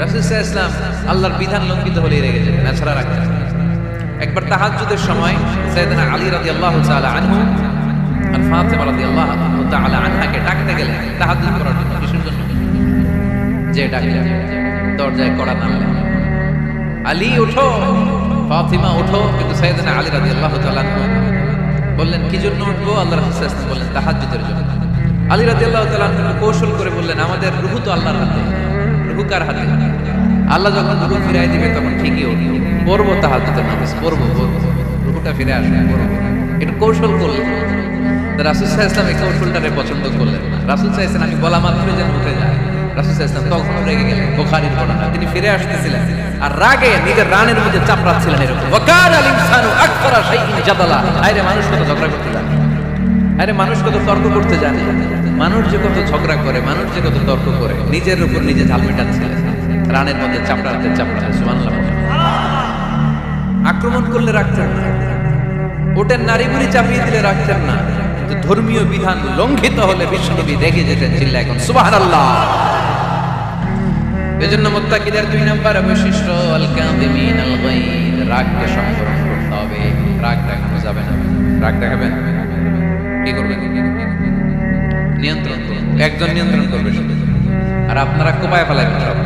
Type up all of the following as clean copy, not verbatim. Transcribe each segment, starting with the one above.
রাসূল সাল্লাল্লাহু আলাইহি ওয়াসাল্লাম আল্লাহর বিধান লঙ্ঘিত হলেই রেগে যেতেন, এছাড়া রাখতেন না। একবার তাহাজ্জুদের সময় সাইয়েদনা আলী রাদিয়াল্লাহু তাআলা আনহু আর ফাতিমা রাদিয়াল্লাহু তাআলা আনহাকে ডাকতে গেলেন তাহাজ্জুদ করার জন্য। কিসের জন্য? যে ডাকলেন, দরজায় কড়া নাড়লেন, আলী ওঠো, ফাতিমা ওঠো, কিন্তু সাইয়েদনা আলী রাদিয়াল্লাহু তাআলা আনহু বললেন কি জন্য উঠবো? আল্লাহ রাসূল সাল্লাল্লাহু আলাইহি ওয়াসাল্লাম বললেন তাহাজ্জুদের জন্য। আলী রাদিয়াল্লাহু তাআলা আনহু কৌশল করে বললেন আমাদের রূহ তো আল্লাহর হাতে, রূহ কার হাতে? আল্লাহ যখন রূহ ফিরাই দিবে তখন ঠিকই উঠবো, পড়বো তাহাজ্জুদের নামাজ, পড়বো, রূহটা ফিরে আসবে, পড়বো। এটা কৌশল করলেন। রাসূল সাল্লাল্লাহু আলাইহি ওয়াসাল্লাম এই কৌশলটারে পছন্দ করলেন না। রাসূল সাল্লাল্লাহু আলাইহি ওয়াসাল্লাম আমি বলা মাত্রই যেন উঠে যায়, রাসূল সাল্লাল্লাহু আলাইহি ওয়াসাল্লাম তখন রেগে গেলেন। বুখারীর ঘটনা, তিনি ফিরে আসতেছিলেন আর রাগে নিজের রানের মধ্যে চাপড়াচ্ছিলেন এরকম, ওয়াকানা আল ইনসানু আকসারা শাইইন জাদালা। আরে মানুষ কত ঝগড়া করতে জানে, আরে মানুষ কত তর্ক করতে জানে, মানুষ যে কত ঝগড়া করে, মানুষ যে কত তর্ক করে, নিজের উপর নিজে ঝাল মেটাচ্ছিলেন রানের মধ্যে চাপড়াতে চাপড়াতে। সুবহানাল্লাহ। আক্রমণ করলে রাখতেন না, ওটের নারী বুড়ি চাপিয়ে দিলে রাখতেন না, কিন্তু ধর্মীয় বিধান লঙ্ঘিত হলে বিশ্বনবী রেগে যেতেন, চিল্লা এখন সুবহানাল্লাহ। এজন্য মুত্তাকিদের 2 নম্বর বৈশিষ্ট্য আল কাযিমিন আল গায়দ, রাগকে সংবরণ করতে হবে, রাগ দেখানো যাবে না। রাগ দেখাবেন কি করবেন? নিয়ন্ত্রণ করুন। একজন নিয়ন্ত্রণ করবে শুধু, আর আপনারা কোপায় ফেলাইবেন সব।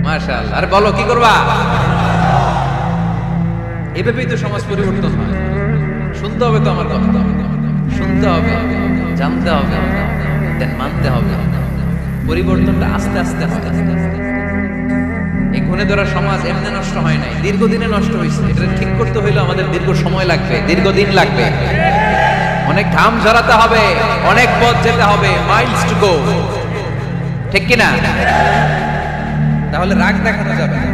মাশাআল্লাহ। আর বলো কি করবা? এভাবেই তো সমাজ পরিবর্তন হয়। শুনতে হবে তো আমার কথা, শুনতে হবে, জানতে হবে, দেন মানতে হবে। পরিবর্তনটা আস্তে আস্তে হয়। এই ঘুণে ধরা সমাজ এমনি নষ্ট হয় নাই, দীর্ঘদিনে নষ্ট হয়েছে। এটা ঠিক করতে হইলে আমাদের দীর্ঘ সময় লাগবে, দীর্ঘদিন লাগবে, অনেক ঘাম ঝরাতে হবে, অনেক পথ যেতে হবে, মাইলস টু গো, ঠিক কিনা? তাহলে রাগ দেখানো যাবে না।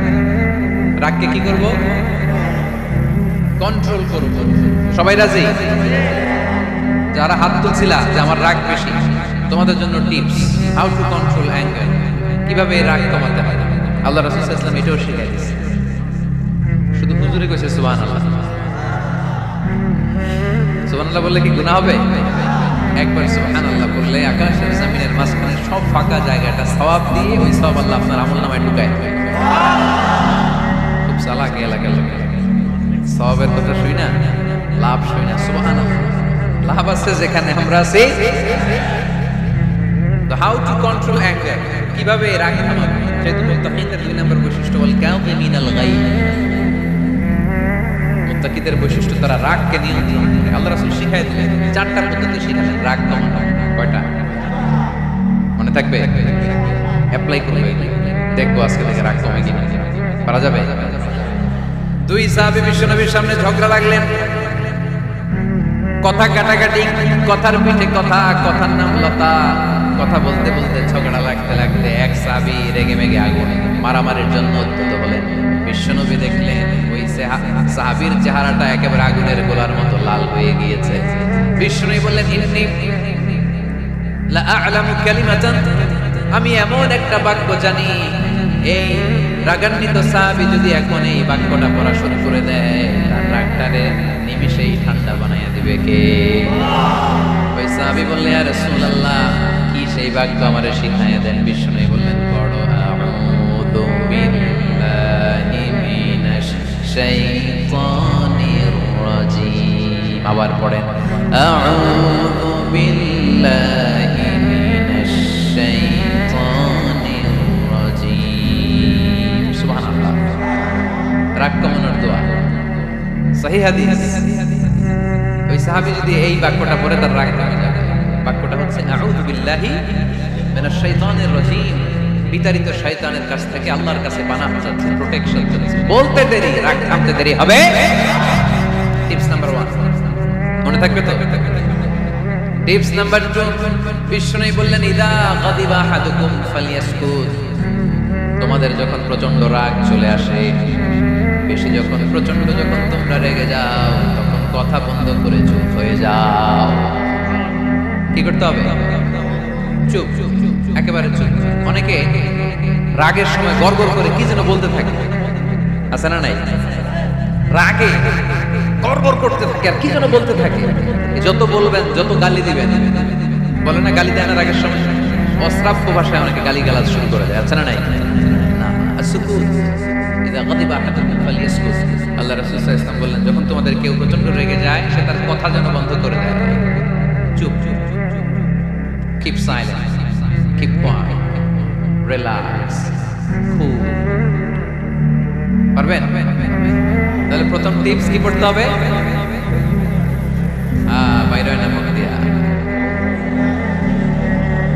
রাগকে কি করব? কন্ট্রোল করব। সবাই রাজি? যারা হাত তুলছিলা যে আমার রাগ বেশি, তোমাদের জন্য tips, how to control anger, কিভাবে রাগ কমাতে হয়। আল্লাহ রাসূল সাল্লাল্লাহু আলাইহি ওয়াসাল্লাম এটাও শিখিয়ে দিয়েছে। শুধু হুজুরে কইছে সুবহানাল্লাহ। সুবহানাল্লাহ বললে কি গুনাহ হবে? একবার সুবহানাল্লাহ বললে আকাশের জমিনের মাঝখানে সব ফাঁকা জায়গাটা সওয়াব দিয়ে ওই সওয়াব আল্লাহ আপনার আমলনামায় ঢুকায় দেবে। খুব চালাক এলাকার লোক, সওয়াবের কথা শুই না, লাভ শুই না। সুবহানাল্লাহ, লাভ আছে যেখানে আমরা আছি। তো হাউ টু কন্ট্রোল অ্যাঙ্গার, কিভাবে রাগ থামাবো? যেহেতু মুত্তাকিদের 2 নম্বর বৈশিষ্ট্য ওয়াল কাযিমিন আল গায়দ, মুত্তাকিদের বৈশিষ্ট্য তারা রাগকে নিয়ন্ত্রণ করে। আল্লাহ রাসূল শিখায় দিলেন 4টা পদ্ধতি শিখালেন রাগ কমানো। কয়টা মনে থাকবে? অ্যাপ্লাই করবে, দেখবো আজকে থেকে রাগ কমে কিনা। পারা যাবে? 2 সাহাবী বিশ্বনবীর সামনে ঝগড়া লাগলেন, কথা কাটাকাটি, কথার পিঠে কথা, কথার নাম লতা। কথা বলতে বলতে ঝগড়া লাগতে লাগতে এক সাহাবী রেগে মেগে আগুন, মারামারির জন্য উদ্যত হলেন। বিশ্বনবী দেখলেন ওই সাহাবীর চেহারাটা একেবারে আগুনের গোলার মতো লাল হয়ে গিয়েছে। বিশ্বনবী বললেন ইন্নী লা আ'লামু কালিমাতান, আমি এমন একটা বাক্য জানি, এই রাগান্বিত সাহাবী যদি এখন এই বাক্যটা পড়া শুরু করে দেয়, তার রাগটারে নিমিষেই ঠান্ডা বানাইয়া দিবে কে? ওই সাহাবী বললেন ইয়া রাসূলুল্লাহ, কি সেই বাক্য আমারে শিখাইয়া দেন। বিশ্বনবী বললেন পড়ো আউযু বিল্লাহি মিনাশ শাইতানির রাজীম। আবার পড়েন আউযু বিল্লাহি মিনাশ শাইতানির রাজীম। সুবহানাল্লাহ। রাগ কমানোর দোয়া, সহিহ হাদিস। ওই সাহাবী যদি এই বাক্যটা পড়ে তার রাগ কমে যাবে। বাক্যটা হচ্ছে আউযু বিল্লাহি মিনাশ শাইতানির রাজীম, বিতাড়িত শয়তানের কাছ থেকে আল্লাহর কাছে পানাহ চাচ্ছে, প্রোটেকশন চাচ্ছে। বলতে দেরি, রাগ থামতে দেরি হবে। টিপস নাম্বার 1 মনে থাকবে তো? টিপস নাম্বার 2, বিশ্বনবী বললেন ইদা গাদিবা আহাদুকুম ফালিয়াসকুত, তোমাদের যখন প্রচন্ড রাগ চলে আসে, বেশি যখন প্রচন্ড যখন তোমরা রেগে যাও, তখন কথা বন্ধ করে চুপ হয়ে যাও। কি করতে হবে? চুপ, একেবারে চুপ। অনেকে রাগের সময় গড়গড় করে কি যেন বলতে থাকে, আছে না নাই? রাগে গড়গড় করতে থাকে আর কি যেন বলতে থাকে। যত বলবেন, যত গালি দিবেন, বলে না গালি দেয় না রাগের সময়, অশ্রাব্য ভাষায় অনেকে গালিগালাজ শুরু করে দেয়, আছে না নাই? না, আসুকুত ইযা গাদিবা আহাদুকুম ফালিয়াসকুত। আল্লাহ রাসূল সাল্লাল্লাহু আলাইহি ওয়াসাল্লাম বললেন, যখন তোমাদের কেউ প্রচন্ড রেগে যায়, সে তার কথা যেন বন্ধ করে দেয়। চুপ, keep silent, keep quiet, relax, cool. পারবেন? তাহলে প্রথম টিপস কি পড়তে হবে? বাইরে না মুখ দিয়া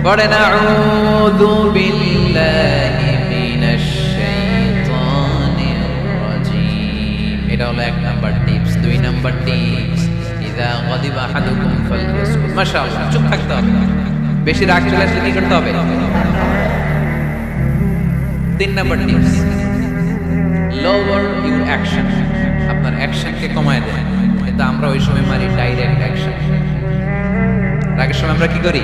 পড়েন আউযু বিল্লাহি মিনাশ শাইতানির রাজীম। এটা হলো 1 নাম্বার টিপস। 2 নাম্বার টিপস, ইযা গাদিবা আহাদুকুম ফালইয়াসকুত। মাশাআল্লাহ, চুপ থাকতে হবে। বেশি রাগ চলে আসলে কি করতে হবে? 3 number tips, lower your action. আপনার অ্যাকশনকে কমায় দেন। কিন্তু আমরা ওই সময় মারি ডাইরেক্ট অ্যাকশন। রাগের সময় আমরা কি করি?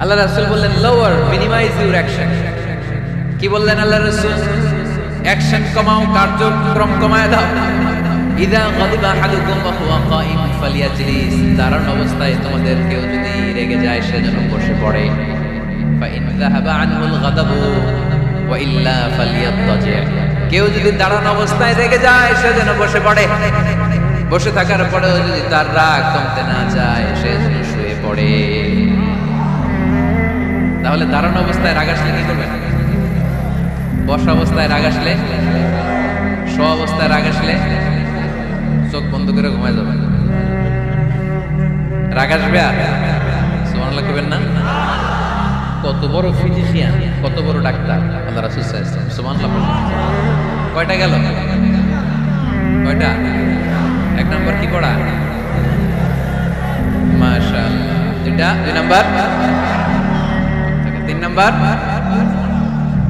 আল্লাহ রাসূল বললেন লোয়ার, মিনিমাইজ ইউর অ্যাকশন। কি বললেন আল্লাহ রাসূল? অ্যাকশন কমাও, কার্যক্রম কমায় দাও। ইযা গাদিবা আহাদুকুম ওয়া হুয়া কাঈম ফালিয়াজলিস। দাঁড়ানো অবস্থায় তোমাদের কেউ যদি রেগে যায়, সে যেন বসে পড়ে। ফা ইন যাহাবা আনহুল গাদাবু ওয়া ইল্লা ফালিয়াত্তাজি। কেউ যদি দাঁড়ানো অবস্থায় রেগে যায়, সে যেন বসে পড়ে। বসে থাকার পরেও যদি তার রাগ কমতে না চায়, সে যেন শুয়ে পড়ে। তাহলে দাঁড়ানো অবস্থায় রাগ আসলে কি করবেন? বসা অবস্থায় রাগ আসলে, শোয়া অবস্থায় রাগ আসলে চোখ বন্ধ করে ঘুমায় যাবেন। রাগ আসবে আর সুবহানাল্লাহ কইবেন না? কত বড় ফিজিশিয়ান, কত বড় ডাক্তার আল্লাহ রাসূল সাল্লাল্লাহু আলাইহি ওয়াসাল্লাম। সুবহানাল্লাহ। কয়টা গেল? কয়টা? 1 নাম্বার কি পড়া? মাশাআল্লাহ। 2 নাম্বার। 3 নাম্বার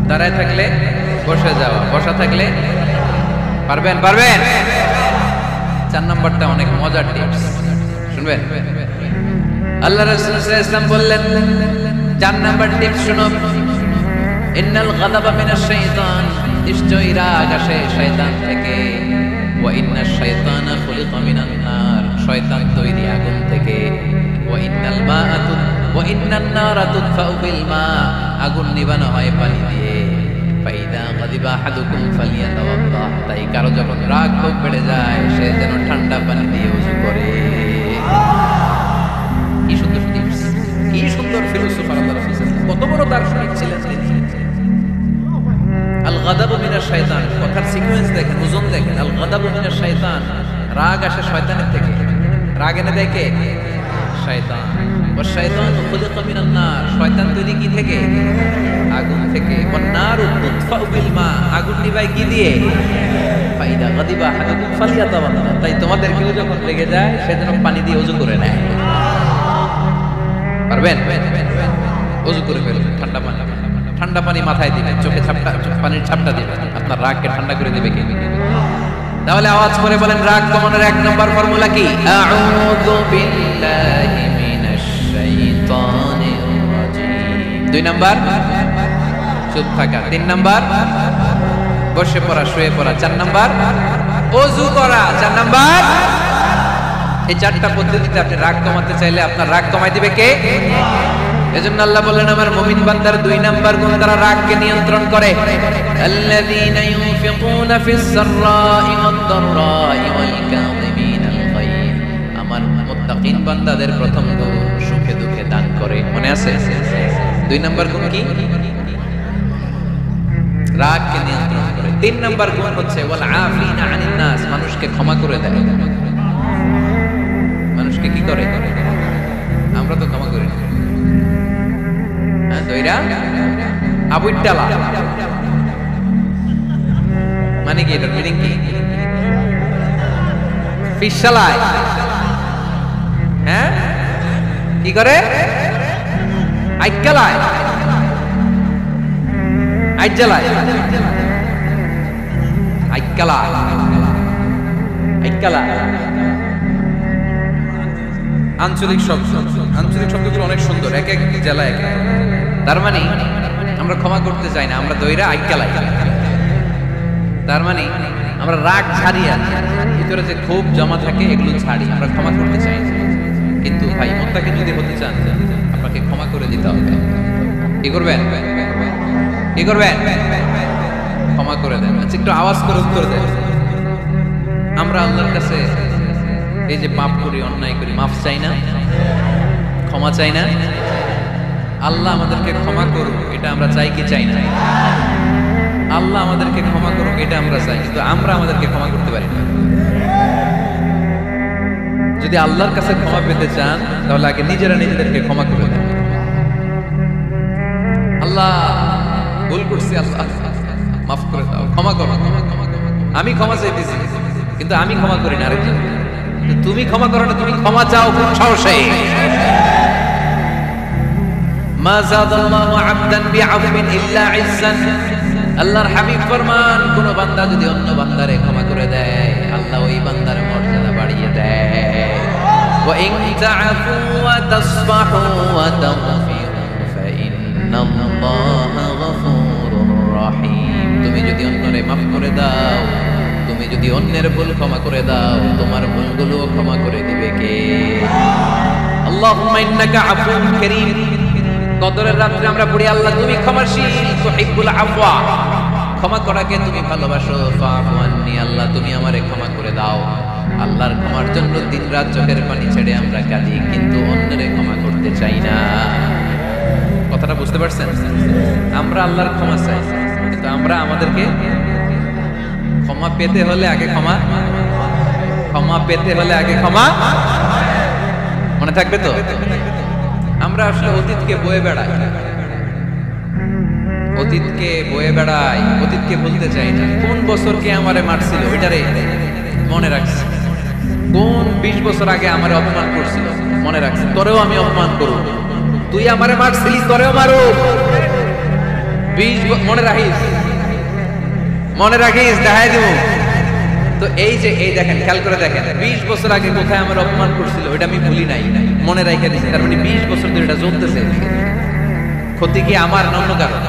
দাঁড়ায় থাকলে বসে যাওয়া, বসা থাকলে পারবেন? 4 নাম্বারটা অনেক মজার টিপস, শুনবেন? আল্লাহ রাসূল সাল্লাল্লাহু আলাইহি ওয়াসাল্লাম বললেন 4 নাম্বার টিপস শুনো। ইন্নাল গাদাবা মিনাশ শাইতান। নিশ্চয়ই রাগ আসে শয়তান থেকে। ওয়া ইন্নাশ শাইতানা খুলিকা মিনান নার। শয়তান তৈরি আগুন থেকে। ওয়া ইন্নান নারা তুদফাউ বিল মা। আগুন নিভানো হয় পানি দিয়ে। ফাইদা গাদিবা আহাদুকুম ফালিয়াতাওয়াদ্দা। তাই কারো যখন রাগ খুব বেড়ে যায়, সে যেন ঠান্ডা পানি দিয়ে ওযু করে। কি সুন্দর টিপস, কি সুন্দর ফিলোসফার আল্লাহ রাসূল। কত বড় দার্শনিক ছিলেন তিনি। আল গাদাবু মিনাশ শাইতান, কথার সিকোয়েন্স দেখেন, ওজন দেখেন। আল গাদাবু মিনাশ শাইতান, রাগ আসে শয়তানের থেকে। রাগ এনে দেয় কে? শয়তান। ওয়া শাইতানু খুলিকা মিনান নার। শয়তান তৈরি কি থেকে? আগুন থেকে। ওয়ান নারু তুদফাউ বিল মা। আগুন নিভায় কি দিয়ে? ফাইদা গাদিবা আহাদুকুম ফালিয়াতাওয়াদ্দা। তাই তোমাদের কেউ যখন রেগে যায়, সে যেন পানি দিয়ে ওযু করে নেয়। পারবেন? ওযু করে ফেলবেন। ঠান্ডা পানি মাথায় দিবেন, চোখে পানির ছাপটা দিবেন। আপনার রাগকে ঠান্ডা করে দিবে কে? তাহলে আওয়াজ করে বলেন, রাগ কমানোর 1 নম্বর ফর্মুলা কি? আউযু বিল্লাহি মিনাশ শাইতানির রাজীম। 2 নাম্বার চুপ থাকা। 3 নাম্বার বসে পড়া, শুয়ে পড়া। 4 নাম্বার ওযু করা। 4 নাম্বার। এই 4টা পদ্ধতিতে আপনি রাগ কমাতে চাইলে আপনার রাগ কমাই দিবে কে? এজন্য আল্লাহ বললেন, আমার মুমিন বান্দার 2 নাম্বার গুণ, তারা রাগকে নিয়ন্ত্রণ করে। আল্লাযীনা ইউনফিকুনা ফিস সাররাই ওয়াদ দাররাই ওয়াল কাযিমিনাল গায়য। আমার মুত্তাকিন বান্দাদের প্রথম গুণ সুখে দুঃখে দান করে। মনে আছে? 2 নাম্বার গুণ কি? রাগকে নিয়ন্ত্রণ করে। 3 নাম্বার গুণ হচ্ছে ওয়াল আফিনা আনিন নাস, মানুষকে ক্ষমা করে দেয়। মানুষকে কি করে? আমরা তো ক্ষমা করি না। দইরা আবুইটালা মানে কি? এটার মিনিং কি? ফিশালায়। হ্যাঁ, কি করে? আইকালায়, আইজালায়, আইকালা, আইকালা। আঞ্চলিক শব্দ, আঞ্চলিক শব্দগুলো অনেক সুন্দর, এক এক জেলায় এক। তার মানে আমরা ক্ষমা করতে চাই না, আমরা দইরা আইকালাই। তার মানে আমরা রাগ ছাড়িয়ে, ভিতরে যে ক্ষোভ জমা থাকে এগুলো ছাড়ি, আমরা ক্ষমা করতে চাই। কিন্তু ভাই, মোত্তাকি যদি হতে চান, আপনাকে ক্ষমা ক্ষমা করে দিতে হবে। কি করবেন? কি করবেন? ক্ষমা করে দেন। আচ্ছা, একটু আওয়াজ করে উত্তর দেন। আমরা আল্লাহর কাছে এই যে পাপ করি, অন্যায় করি, মাফ চাই না? ক্ষমা চাই না? আল্লাহ আমাদেরকে ক্ষমা করুক, এটা আমরা চাই কি চাই না? আল্লাহ আমাদেরকে ক্ষমা করুক, এটা আমরা চাই, কিন্তু আমরা আমাদেরকে ক্ষমা করতে পারি না। যদি আল্লাহর কাছে ক্ষমা পেতে চান, তাহলে আগে নিজেরা নিজেদেরকে ক্ষমা করে দেন। আল্লাহ, ভুল করছি, আল্লাহ মাফ করে দাও, ক্ষমা করো। আমি ক্ষমা চাইতেছি, কিন্তু আমি ক্ষমা করি না আরেকজন। তুমি ক্ষমা করো না, তুমি ক্ষমা চাও কোন সাহসে? মা যাদাল্লাহু আবদান বিআফবিন ইল্লা ইজ্জান। আল্লাহর হাবিব ফরমান, কোন বান্দা যদি অন্য বান্দারে ক্ষমা করে দেয়, আল্লাহ ওই বান্দার মর্যাদা বাড়িয়ে দেয়। ওয়া ইন তা'ফু ওয়া তাসফাহু ওয়া তাগফিরু ফাইন্নাল্লাহা গফুরুর রহিম। তুমি যদি অন্যরে মাফ করে দাও, তুমি যদি অন্যের ভুল ক্ষমা করে দাও, তোমার ভুলগুলো ক্ষমা করে দিবে কে? আল্লাহুম্মা ইন্নাকা আফুউন কারীম। কদরের রাত্রে আমরা পড়ি, আল্লাহ তুমি ক্ষমাশীল, তুহিব্বুল আফওয়া। ক্ষমা করাকে তুমি ভালোবাসো। ফাআফু আন্নী, আল্লাহ তুমি আমারে ক্ষমা করে দাও। আল্লাহর ক্ষমার জন্য দিনরাত চোখের পানি ছেড়ে আমরা কাঁদি, কিন্তু অন্যরে ক্ষমা করতে চাই না। কথাটা বুঝতে পারছেন? আমরা আল্লাহর ক্ষমা চাই, কিন্তু আমরা আমাদেরকে ক্ষমা পেতে হলে আগে ক্ষমা পেতে হলে আগে ক্ষমা। মনে থাকবে তো? আমরা আসলে অতীতকে বয়ে বেড়াই, অতীতকে বলতে চাই না। কোন বছর কে আমারে মারছিল ওইটারে মনে রাখছি। কোন 20 বছর আগে আমারে অপমান করছিল মনে রাখছি, তোরেও আমি অপমান করব। তুই আমারে মারছিলি, তোরেও মারো। 20 মনে রাখিস, দেখাই দিব। তো এই দেখেন, খেয়াল করে দেখেন, 20 বছর আগে কোথায় আমার অপমান করছিল ওইটা আমি ভুলি নাই, মনে রাখে দিচ্ছি। তার মানে 20 বছর ধরে এটা জ্বলতেছে। ক্ষতি কি আমার না অন্য কারণ?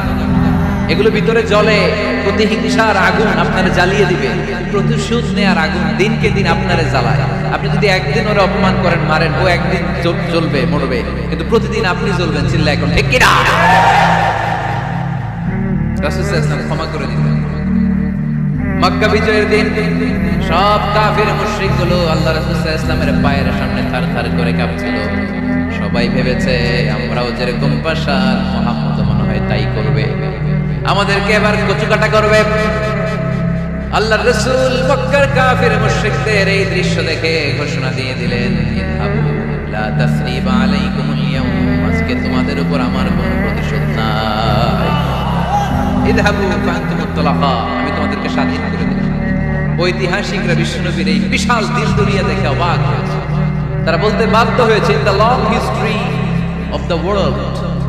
এগুলো ভিতরে জ্বলে, প্রতিহিংসার আগুন আপনারে জ্বালিয়ে দিবে। প্রতিশোধ নেয়ার আগুন দিনকে দিন আপনারে জ্বালায়। আপনি যদি একদিন ওরা অপমান করেন, মারেন, ও একদিন জ্বলবে, মরবে, কিন্তু প্রতিদিন আপনি জ্বলবেন। চিল্লা এখন ঠিক কি না? রাসূল সাল্লাল্লাহু আলাইহি ওয়াসাল্লাম ক্ষমা করে দিতেন। মক্কা বিজয়ের দিন সব কাফির মুশরিকগুলো আল্লাহ রাসূল সাল্লাল্লাহু আলাইহি ওয়াসাল্লামের পায়ের সামনে থারথার করে কাঁপছিল। সবাই ভেবেছে আমরাও যেরকম পাশার, মুহাম্মদ মনে হয় তাই করবে, আমাদেরকে এবার কচুকাটা করবে। আল্লাহর রাসূল মক্কার কাফির মুশরিকদের এই দৃশ্য দেখে ঘোষণা দিয়ে দিলেন, ইযহাবু লা তাসরিবা আলাইকুমুল ইয়াওম। আজকে তোমাদের উপর আমার কোনো প্রতিশোধ নাই। ইযহাবু ফাআনতুমুত তুলাকা, আমি তোমাদেরকে স্বাধীন করে দিলাম। ঐতিহাসিকরা বিশ্বনবীর এই বিশাল দিল দুনিয়া দেখে অবাক হয়েছে। তারা বলতে বাধ্য হয়েছে, in the long history of the world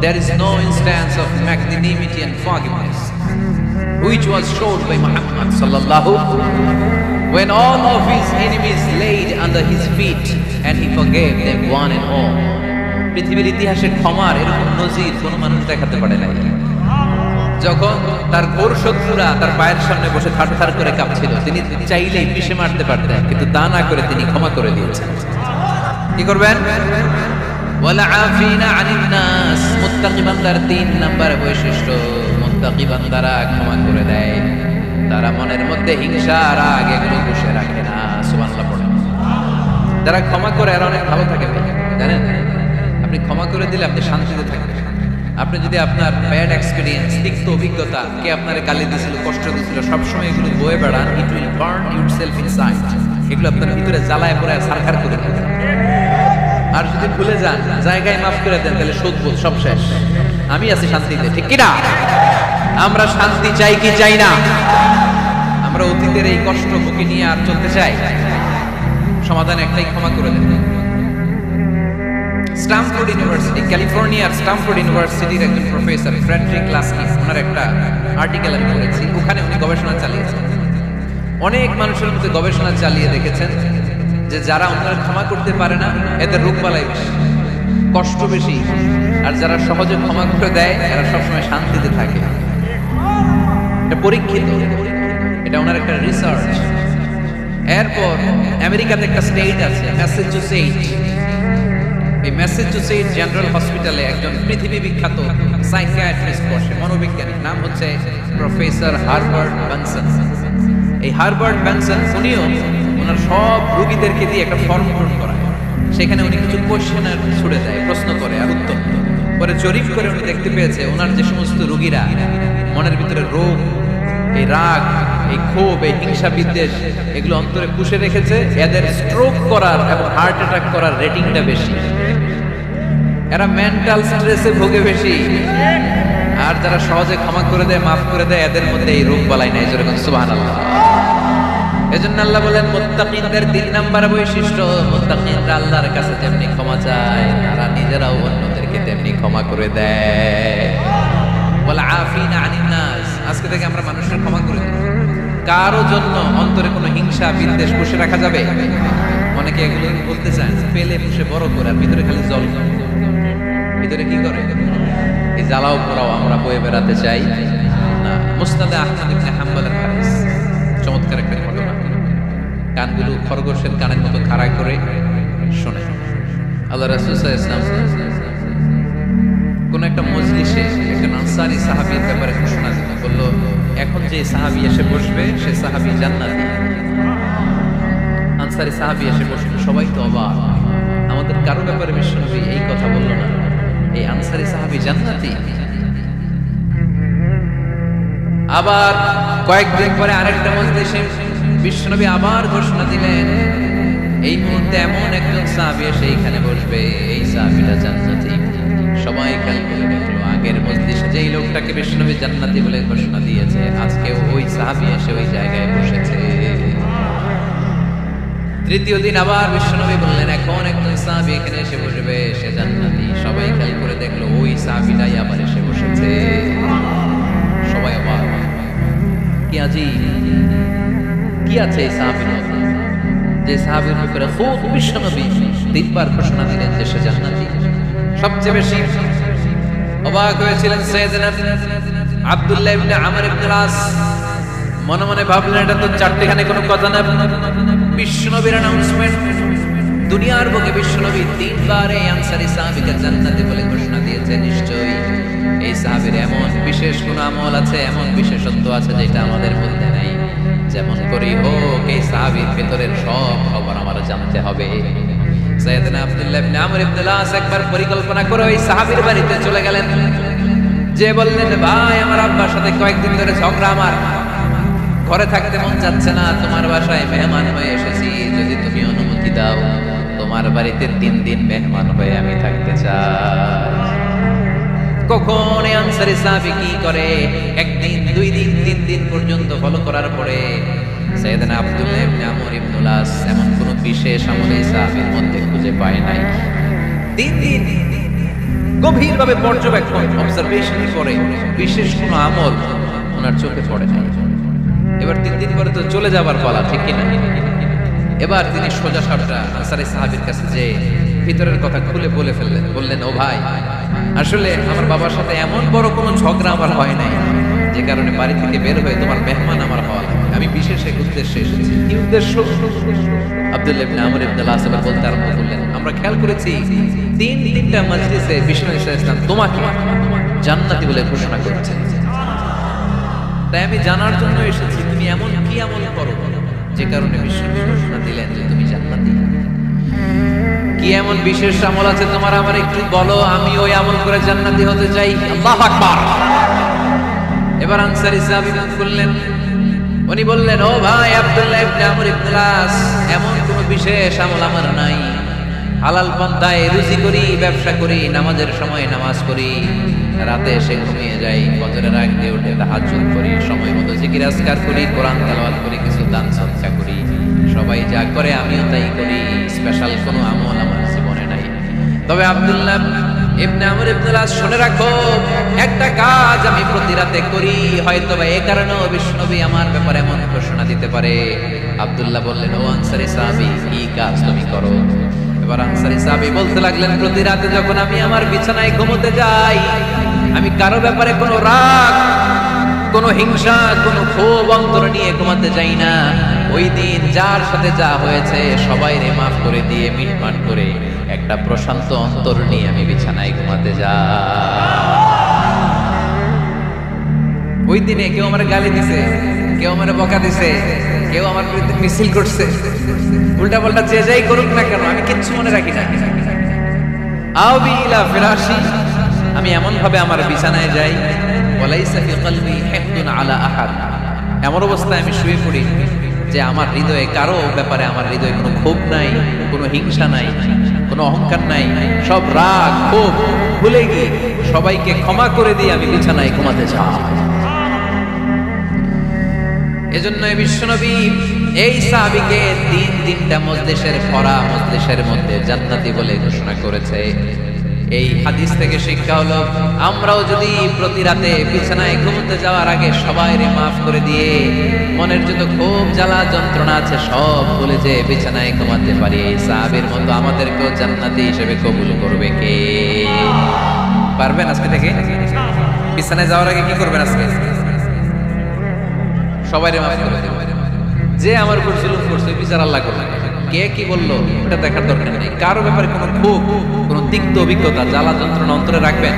there is no instance of magnanimity and forgiveness which was showed by Muhammad sallallahu, when all of his enemies laid under his feet and he forgave them one and all. পৃথিবীর ইতিহাসে ক্ষমার এরকম নজির কোন মানুষ দেখাতে পারে নাই। যখন তার ঘোর শত্রুরা তার পায়ের সামনে বসে থারথার করে কাঁপছিল, তিনি চাইলেই পিষে মারতে পারতেন, কিন্তু তা না করে তিনি ক্ষমা করে দিয়েছেন। কি করবেন? ওয়ালা আফিনা আনিন নাস। মুত্তাকি বান্দার 3 নাম্বার বৈশিষ্ট্য, মুত্তাকি বান্দারা ক্ষমা করে দেয়। তারা মনের মধ্যে হিংসা, রাগ এগুলো বসে রাখে না। সুবহানাল্লাহ পড়েন। যারা ক্ষমা করে আর অনেক ভালো থাকে, জানেন? আপনি ক্ষমা করে দিলে আপনি শান্তিতে থাকবেন। আপনি যদি আপনার ব্যাড এক্সপেরিয়েন্স, তিক্ত অভিজ্ঞতা, কে আপনারে গালি দিয়েছিল, কষ্ট দিয়েছিল, সবসময় এগুলো বয়ে বেড়ান, it will burn yourself inside. এগুলো আপনার ভিতরে জ্বালায় পড়ে সারখার করে দেবে। আর যদি ভুলে যান, জায়গায় মাফ করে দেন, তাহলে শোধবোধ সব শেষ। আমি আছি শান্তিতে, ঠিক কি না? আমরা শান্তি চাই কি চাই না? আমরা অতীতের এই কষ্ট বুকে নিয়ে আর চলতে চাই? সমাধান একটাই, ক্ষমা করে দেন। স্ট্যামফোর্ড ইউনিভার্সিটি, ক্যালিফোর্নিয়ার স্ট্যামফোর্ড ইউনিভার্সিটির একজন প্রফেসর ফ্রেডরিক লাস্কি, ওনার একটা আর্টিকেল আমি পড়েছি। ওখানে উনি গবেষণা চালিয়েছেন। অনেক মানুষের মধ্যে গবেষণা চালিয়ে দেখেছেন যে যারা ওনারা ক্ষমা করতে পারে না, এদের রোগবালাই বেশি, কষ্ট বেশি। আর যারা সহজে ক্ষমা করে দেয়, এরা সবসময় শান্তিতে থাকে। এটা পরীক্ষিত, এটা ওনার একটা রিসার্চ। এরপর আমেরিকাতে একটা স্টেট আছে ম্যাসাচুসেটস, এই ম্যাসাচুসেটস জেনারেল হসপিটালে একজন পৃথিবী বিখ্যাত সাইকিয়াট্রিস্ট বসে, মনোবিজ্ঞানী, নাম হচ্ছে প্রফেসর হারবার্ট বেনসন। এই হারবার্ট বেনসন উনিও ওনার সব রোগীদেরকে দিয়ে একটা ফর্ম পূরণ করায়, সেখানে উনি কিছু কোশ্চেনার ছুড়ে দেয়, প্রশ্ন করে আর উত্তর পরে জরিপ করে উনি দেখতে পেয়েছে ওনার যে সমস্ত রোগীরা মনের ভিতরে রোগ, এই রাগ, এই ক্ষোভ, এই হিংসা বিদ্বেষ এগুলো অন্তরে পুষে রেখেছে, এদের স্ট্রোক করার এবং হার্ট অ্যাটাক করার রেটিংটা বেশি, এরা মেন্টাল স্ট্রেসে ভোগে বেশি। আর যারা সহজে ক্ষমা করে দেয়, মাফ করে দেয়, এদের মধ্যে এই রোগ বালাই নাই। যেরকম সুবহানাল্লাহ। এজন্য আল্লাহ বলেন মুত্তাকিনদের 3 নাম্বার বৈশিষ্ট্য, মুত্তাকিনরা আল্লাহর কাছে যেমনি ক্ষমা চায় তারা নিজেরাও অন্যদেরকে তেমনি ক্ষমা করে দেয়। ওয়াল আফিনা আনিন নাস, আজকে থেকে আমরা মানুষের ক্ষমা করে দেব। কারো জন্য অন্তরে কোনো হিংসা বিদ্বেষ পুষে রাখা যাবে? অনেকে এগুলো বলতে চায় পেলে পুষে বড় করে, আর ভিতরে খালি জল, ভিতরে কি করে? এই জ্বালাও পোড়াও আমরা বয়ে বেড়াতে চাই না। মুসনাদে আহমদ ইবনে হাম্বলের হাদিস, চমৎকার একটা ঘটনা। কানগুলো খরগোশের কানের মতো খাড়া করে শোনে। আল্লাহ রাসূল সাল্লাল্লাহু আলাইহি ওয়াসাল্লাম কোন একটা মজলিসে একজন আনসারী সাহাবীর ব্যাপারে ঘোষণা দিল, বলল এখন যে সাহাবী এসে বসবে সে সাহাবী জান্নাতি। আনসারী সাহাবী এসে বসবে, সবাই তো অবাক, আমাদের কারো ব্যাপারে বিশ্বনবী এই কথা বলল না, এই আনসারী সাহাবী জান্নাতি। আবার কয়েকদিন পরে আরেকটা মজলিসে বিশ্বনবী আবার ঘোষণা দিলেন এই মুহূর্তে এমন একজন সাহাবী এসে এইখানে বসবে, এই সাহাবীটা জান্নাতি। সবাই খেয়াল করে দেখলো আগের মজলিসে যেই লোকটাকে বিশ্বনবী জান্নাতি বলে ঘোষণা দিয়েছে, আজকে ওই সাহাবী এসে ওই জায়গায় বসেছে। তৃতীয় দিন আবার বিশ্বনবী বললেন এখন একজন সাহাবী এখানে এসে বসবে, সে জান্নাতি। সবাই খেয়াল করে দেখলো ওই সাহাবীটাই আবার এসে বসেছে। সবাই অবাক, কি আজীব, কি আছে এই সাহাবীর মধ্যে যে সাহাবীর ব্যাপারে খুব বিশ্বনবী 3 বার ঘোষণা দিলেন যে সে জান্নাতি। সবচেয়ে বেশি অবাক হয়েছিলেন সাইয়েদনা আব্দুল্লাহ ইবনে আমর ইবনে আস। মনে মনে ভাবলেন এটা তো চারটেখানে কোনো কথা না, বিশ্বনবীর অ্যানাউন্সমেন্ট। দুনিয়ার বুকে বিশ্বনবী 3 বার এই আনসারী সাহাবীকে জান্নাতি বলে ঘোষণা দিয়েছে, নিশ্চয়ই এই সাহাবীর এমন বিশেষ কোন আমল আছে, এমন বিশেষত্ব আছে যেটা আমাদের মধ্যে নাই। যেমন করেই হোক এই সাহাবীর ভেতরের সব খবর আমার জানতে হবে। সাইয়েদনা আব্দুল্লাহ ইবনে আমর ইবনে আস একবার পরিকল্পনা করে ওই সাহাবীর বাড়িতে চলে গেলেন, যে বললেন ভাই আমার আব্বার সাথে কয়েকদিন ধরে ঝগড়া, আমার ঘরে থাকতে মন যাচ্ছে না, তোমার বাসায় মেহমান হয়ে এসেছি, যদি তুমি অনুমতি দাও তোমার বাড়িতে 3 দিন মেহমান হয়ে আমি থাকতে চাই। কখন এই আনসারী সাহাবী কি করে, 1 দিন 2 দিন 3 দিন পর্যন্ত ফলো করার পরে সাইয়েদনা আব্দুল্লাহ ইবনে আমর ইবনে আস এমন কোন বিশেষ আমল এই সাহাবীর মধ্যে খুঁজে পায় নাই। 3 দিন গভীরভাবে পর্যবেক্ষণ, অবজারভেশন করে বিশেষ কোন আমল ওনার চোখে পড়ে নাই। এবার 3 দিন পরে তো চলে যাবার পালা, ঠিক কিনা? এবার তিনি সোজা সাপটা আনসারী সাহাবীর কাছে যে ভিতরের কথা খুলে বলে ফেললেন, বললেন ও ভাই আসলে আমার বাবার সাথে এমন বড় কোনো ঝগড়া আমার হয় নাই যে কারণে বাড়ি থেকে বের হয়ে তোমার মেহমান আমার হওয়া লাগে, আমি বিশেষ এক উদ্দেশ্যে এসেছি। কি উদ্দেশ্য? আব্দুল্লাহ ইবনে আমর ইবনে আস বলতে আরম্ভ করলেন, আমরা খেয়াল করেছি 3টা মজলিসে বিষ্ণু ইসলাম তোমাকে জান্নাতি বলে ঘোষণা করেছেন, তাই আমি জানার জন্য এসেছি তুমি এমন কি আমল করো যে কারণে বিষ্ণু ঘোষণা দিলেন যে তুমি জান্নাতি। কি এমন বিশেষ আমল আছে তোমার, আমার একটু বলো, আমি ওই আমল করে জান্নাতি হতে চাই। আল্লাহু আকবার। এবার আনসারী সাহাবী বললেন, উনি বললেন ও ভাই আব্দুল্লাহ ইবনে আমর ইবনে আস, এমন কোন বিশেষ আমল আমার নাই, হালাল পন্থায় রুজি করি, ব্যবসা করি, নামাজের সময় নামাজ করি, রাতে এসে ঘুমিয়ে যাই, ফজরের আগ দিয়ে উঠে তাহাজ্জুদ করি, সময় মতো জিকির আজকার করি, কোরআন তেলাওয়াত করি, কিছু দান সদকা করি, সবাই যা করে আমিও তাই করি, স্পেশাল কোনো আমল আমার জীবনে নাই। তবে আব্দুল্লাহ ইবনে আমর ইবনে আস শুনে রাখো, একটা কাজ আমি প্রতি রাতে করি, হয়তো বা এই কারণেও বিশ্বনবী আমার ব্যাপারে এমন ঘোষণা দিতে পারে। আব্দুল্লাহ বললেন ও আনসারী সাহাবী কি কাজ তুমি করো? এবার আনসারী সাহাবী বলতে লাগলেন, প্রতি রাতে যখন আমি আমার বিছানায় ঘুমোতে যাই, আমি কারো ব্যাপারে কোনো রাগ, কোনো হিংসা, কোনো ক্ষোভ অন্তরে নিয়ে ঘুমাতে যাই না। ওই দিন যার সাথে যা হয়েছে সবাইরে মাফ করে দিয়ে মিটমাট করে একটা প্রশান্ত অন্তর নিয়ে আমি বিছানায় ঘুমাতে যাই। ওই দিনে কেউ আমার গালি দিছে, কেউ আমার বকা দিছে, কেউ আমার বিরুদ্ধে মিছিল করছে, উল্টা পাল্টা যে যাই করুক না কেন, আমি কিচ্ছু মনে রাখি না। আওবি ইলা ফিরাশি, আমি এমন ভাবে আমার বিছানায় যাই, ওয়ালাইসা ফি কলবি হিকদুন আলা আহাদ, এমন অবস্থায় আমি শুয়ে পড়ি যে আমার হৃদয়ে কারো ব্যাপারে, আমার হৃদয়ে কোনো ক্ষোভ নাই, কোনো হিংসা নাই, কোনো অহংকার নাই, সব রাগ ক্ষোভ ভুলে গিয়ে সবাইকে ক্ষমা করে দিয়ে আমি বিছানায় ঘুমাতে চাই। এজন্য বিশ্বনবী এই সাহাবীকে তিনটা মজলিসের ভরা মজলিসের মধ্যে জান্নাতি বলে ঘোষণা করেছে। এই হাদিস থেকে শিক্ষা হলো, আমরাও যদি প্রতি রাতে বিছানায় ঘুমোতে যাওয়ার আগে সবাইরে মাফ করে দিয়ে মনের যত ক্ষোভ জ্বালা যন্ত্রণা আছে সব ভুলে যে বিছানায় ঘুমাতে পারি, এই সাহাবীর মতো আমাদেরকেও জান্নাতি হিসেবে কবুল করবে কে? পারবেন আজকে থেকে বিছানায় যাওয়ার আগে কি করবেন? আজকে সবাইরে মাফ করে দেবেন। যে আমার উপর জুলুম করছে বিচার আল্লাহ করবে। কে কি বললো ওটা দেখার দরকার নেই। কারো ব্যাপারে কোনো ক্ষোভ, কোনো তিক্ত অভিজ্ঞতা, জ্বালা যন্ত্রণা অন্তরে রাখবেন,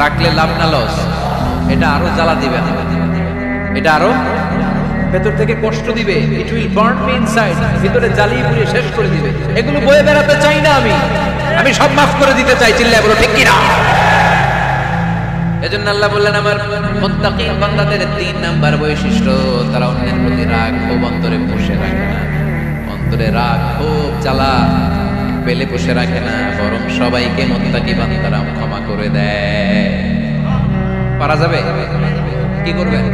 রাখলে লাভ না লস, এটা আরো জ্বালা দিবে, এটা আরো ভেতর থেকে কষ্ট দিবে। It will burn me inside, ভিতরে জ্বালিয়ে পুড়িয়ে শেষ করে দিবে। এগুলো বয়ে বেড়াতে চাই না আমি সব মাফ করে দিতে চাই। চিল্লায় বলো ঠিক কিনা? এজন্য আল্লাহ বললেন, আমার মুত্তাকিন বান্দাদের 3 নাম্বার বৈশিষ্ট্য, তারা অন্যের প্রতি রাগ ক্ষোভ অন্তরে পুষে রাখে না, অন্তরে রাগ ক্ষোভ জ্বালা পেলে পুষে রাখে না, বরং সবাইকে মুত্তাকি বান্দারা ক্ষমা করে দেয়। পারা যাবে? কি করবেন?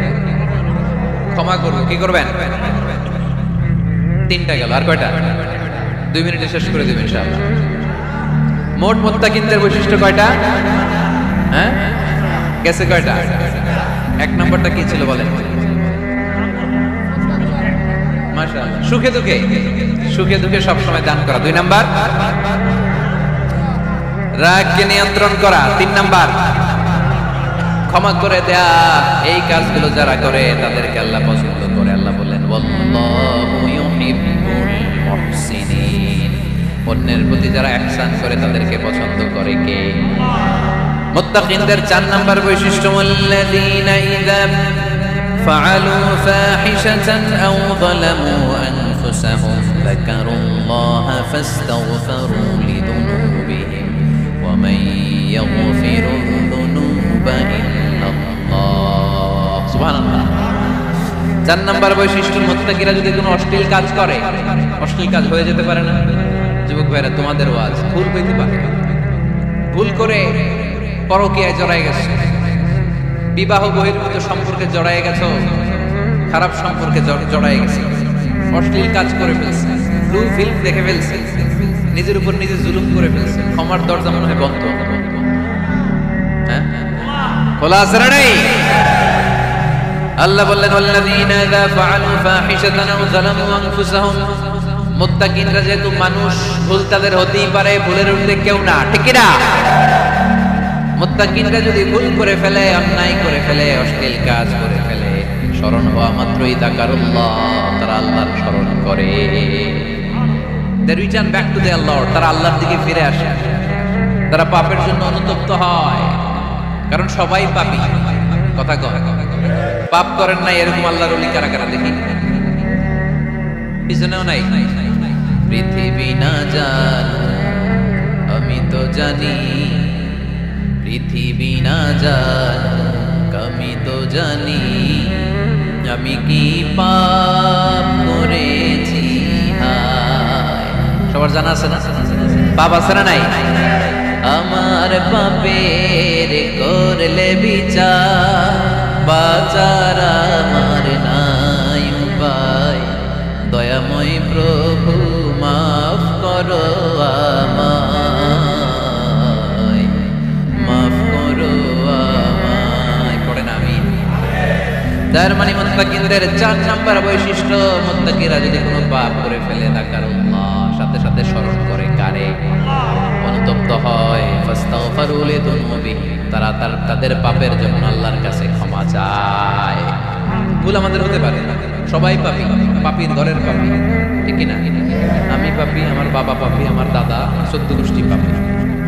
ক্ষমা করবো। কি করবেন? 3টা গেল, আর কয়টা? 2 মিনিটে শেষ করে দেবেন ইনশাআল্লাহ। মোট মুত্তাকিনদের বৈশিষ্ট্য কয়টা? হ্যাঁ, গেছে কয়টা? 1 নম্বরটা কি ছিল বলেন? মাশাআল্লাহ, সুখে দুঃখে সব সময় দান করা। 2 নাম্বার, রাগকে নিয়ন্ত্রণ করা। 3 নাম্বার, ক্ষমা করে দেয়া। এই কাজগুলো যারা করে তাদেরকে আল্লাহ পছন্দ করে। আল্লাহ বললেন, ওয়াল্লাহু ইউহিব্বুল মুহসিনিন, অন্যের প্রতি যারা ইহসান করে তাদেরকে পছন্দ করে কে? মুত্তাকিনদের 4 নাম্বার বৈশিষ্ট্য, আল্লাযীনা ইযা ফাআলু ফাহিশাতান আও যালামু আনফুসাহুম যাকারুল্লাহা ফাস্তাগফিরু লিযুনুবিহিম ওয়া মান ইয়াগফিরুয যুনুবা ইল্লাল্লাহ। সুবহানাল্লাহ। 4 নাম্বার বৈশিষ্ট্য, মুত্তাকিরা যদি কোনো অশ্লীল কাজ করে, অশ্লীল কাজ হয়ে যেতে পারে না? যুবক ভাইরা, তোমাদের ওয়াজ ভুল হইতে পারে, ভুল করে পরকীয়ায় জড়ায় গেছে, বিবাহ বহির্ভূত সম্পর্কে জড়ায় গেছো, খারাপ সম্পর্কে জড়ায় গেছে, অশ্লীল কাজ করে ফেলছে, ব্লু ফিল্ম দেখে ফেলছে, নিজের উপর নিজে জুলুম করে ফেলছে, ক্ষমার দরজা মনে হয় বন্ধ। হ্যাঁ, খোলা আছে না নেই? আল্লাহ বললেন, ওয়াল্লাযীনা ইযা ফাআলু ফাহিশাতান আও যালামু আনফুসাহুম, মুত্তাকিনরা যেহেতু মানুষ, ভুল তাদের হতেই পারে, ভুলের ঊর্ধ্বে কেউ না, ঠিক কি না? মুত্তাকিনরা যদি ভুল করে ফেলে, অন্যায় করে ফেলে, অশ্লীল কাজ করে ফেলে, স্মরণ হওয়া মাত্রই যাকারুল্লাহ, তারা আল্লাহর স্মরণ করে। They return back to their Lord, তারা আল্লাহর দিকে ফিরে আসে, তারা পাপের জন্য অনুতপ্ত হয়, কারণ সবাই পাপী। কথা কয়, পাপ করেন না এরকম আল্লাহর ওলি কারা কারা দেখি? পিছনেও নাই। পৃথিবী না জানো আমি তো জানি, পৃথিবী না জানো আমি তো জানি, আমি কি পাপ করেছি। সবার জানা আছে না? পাপ আছে না নাই? আমার পাপের করলে বিচার, বাঁচার আমার নাই উপায়, দয়াময় প্রভু মাফ করো আমায়, মাফ করো আমায়। পড়েন আমিন। তার মানে মুত্তাকিনদের 4 নাম্বার বৈশিষ্ট্য, মুত্তাকিরা যদি কোনো পাপ করে ফেলে, যাকারুল্লাহ, সাথে সাথে স্মরণ করে কারে? অনুতপ্ত হয়, ফাস্তাগফিরু লিযুনুবিহিম, তারা তাদের পাপের জন্য আল্লাহর কাছে ক্ষমা চায়। ভুল আমাদের হতে পারে, সবাই পাপী, পাপীর ঘরের পাপী, ঠিক না? আমি পাপী, আমার বাবা পাপী, আমার দাদা 14 গোষ্ঠী পাপী।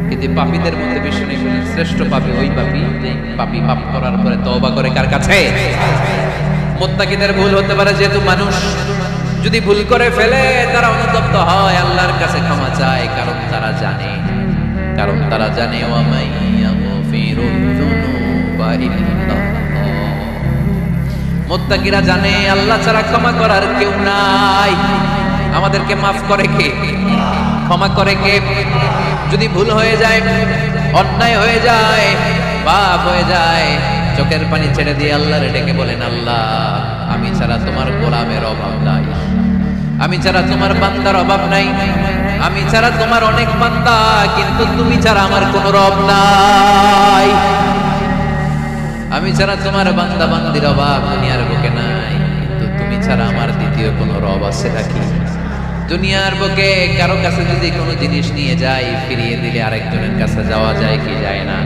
কিন্তু পাপীদের মধ্যে বিশ্ব নেই বলেন শ্রেষ্ঠ পাপী ওই পাপী যে পাপী পাপ করার পরে তওবা করে কার কাছে? মুত্তাকিদের ভুল হতে পারে, যেহেতু মানুষ যদি ভুল করে ফেলে তারা অনুতপ্ত হয়, আল্লাহর কাছে ক্ষমা চায়, কারণ তারা জানে ওয়া মাইয়াগফিরুয যুনুবা ইল্লাল্লাহ। মুত্তাকিরা জানে আল্লাহ ছাড়া ক্ষমা করার কেউ নাই। আমাদেরকে মাফ করে কে? ক্ষমা করে কে? যদি ভুল হয়ে যায়, অন্যায় হয়ে যায়, পাপ হয়ে যায়, চোখের পানি ছেড়ে দিয়ে আল্লাহরে ডেকে বলেন, আল্লাহ আমি ছাড়া তোমার গোলামের অভাব নাই, আমি ছাড়া তোমার বান্দার অভাব নাই, আমি ছাড়া তোমার অনেক বান্দা, কিন্তু তুমি ছাড়া আমার কোনো রব নাই। আমি ছাড়া তোমার বান্দা বান্দির অভাব দুনিয়ার বুকে নাই, কিন্তু তুমি ছাড়া আমার দ্বিতীয় কোনো রব আছে নাকি? দুনিয়ার বুকে কারো কাছে যদি কোনো জিনিস নিয়ে যাই, ফিরিয়ে দিলে আরেকজনের কাছে যাওয়া যায় কি যায় না?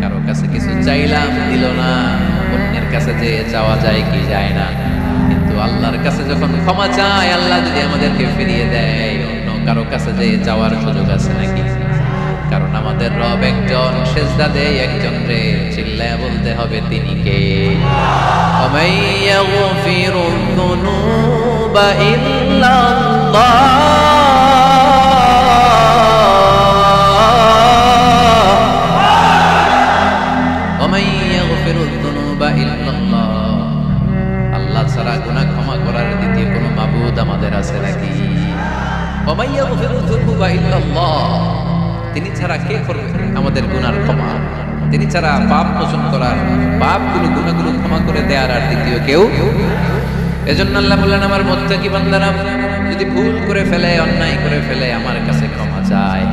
কারো কাছে কিছু চাইলাম দিল না, অন্যের কাছে যে যাওয়া যায় কি যায় না? কিন্তু আল্লাহর কাছে যখন ক্ষমা চাই, আল্লাহ যদি আমাদেরকে ফিরিয়ে দেয়, অন্য কারো কাছে যে যাওয়ার সুযোগ আছে নাকি? কারণ আমাদের রব একজন, সেজদা দেয় একজন রে, চিল্লায় বলতে হবে তিনি কে? ওয়ামাইয়াগফিরুয যুনুবা ইল্লাল্লাহ, ওয়ামাইয়াগফিরুয যুনুবা ইল্লাল্লাহ। আল্লাহ ছাড়া গুনাহ ক্ষমা করার দ্বিতীয় কোনো মাবুদ আমাদের আছে নাকি? ওয়ামাইয়াগফিরুয যুনুবা ইল্লাল্লাহ, তিনি ছাড়া কে করবে আমাদের গুনার ক্ষমা? তিনি ছাড়া পাপ মোচন করার, পাপগুলো গুনাহগুলো ক্ষমা করে দেয়ার আর দ্বিতীয় কেউ। এজন্য আল্লাহ বললেন, আমার মুত্তাকি বান্দারা যদি ভুল করে ফেলে, অন্যায় করে ফেলে, আমার কাছে ক্ষমা চায়।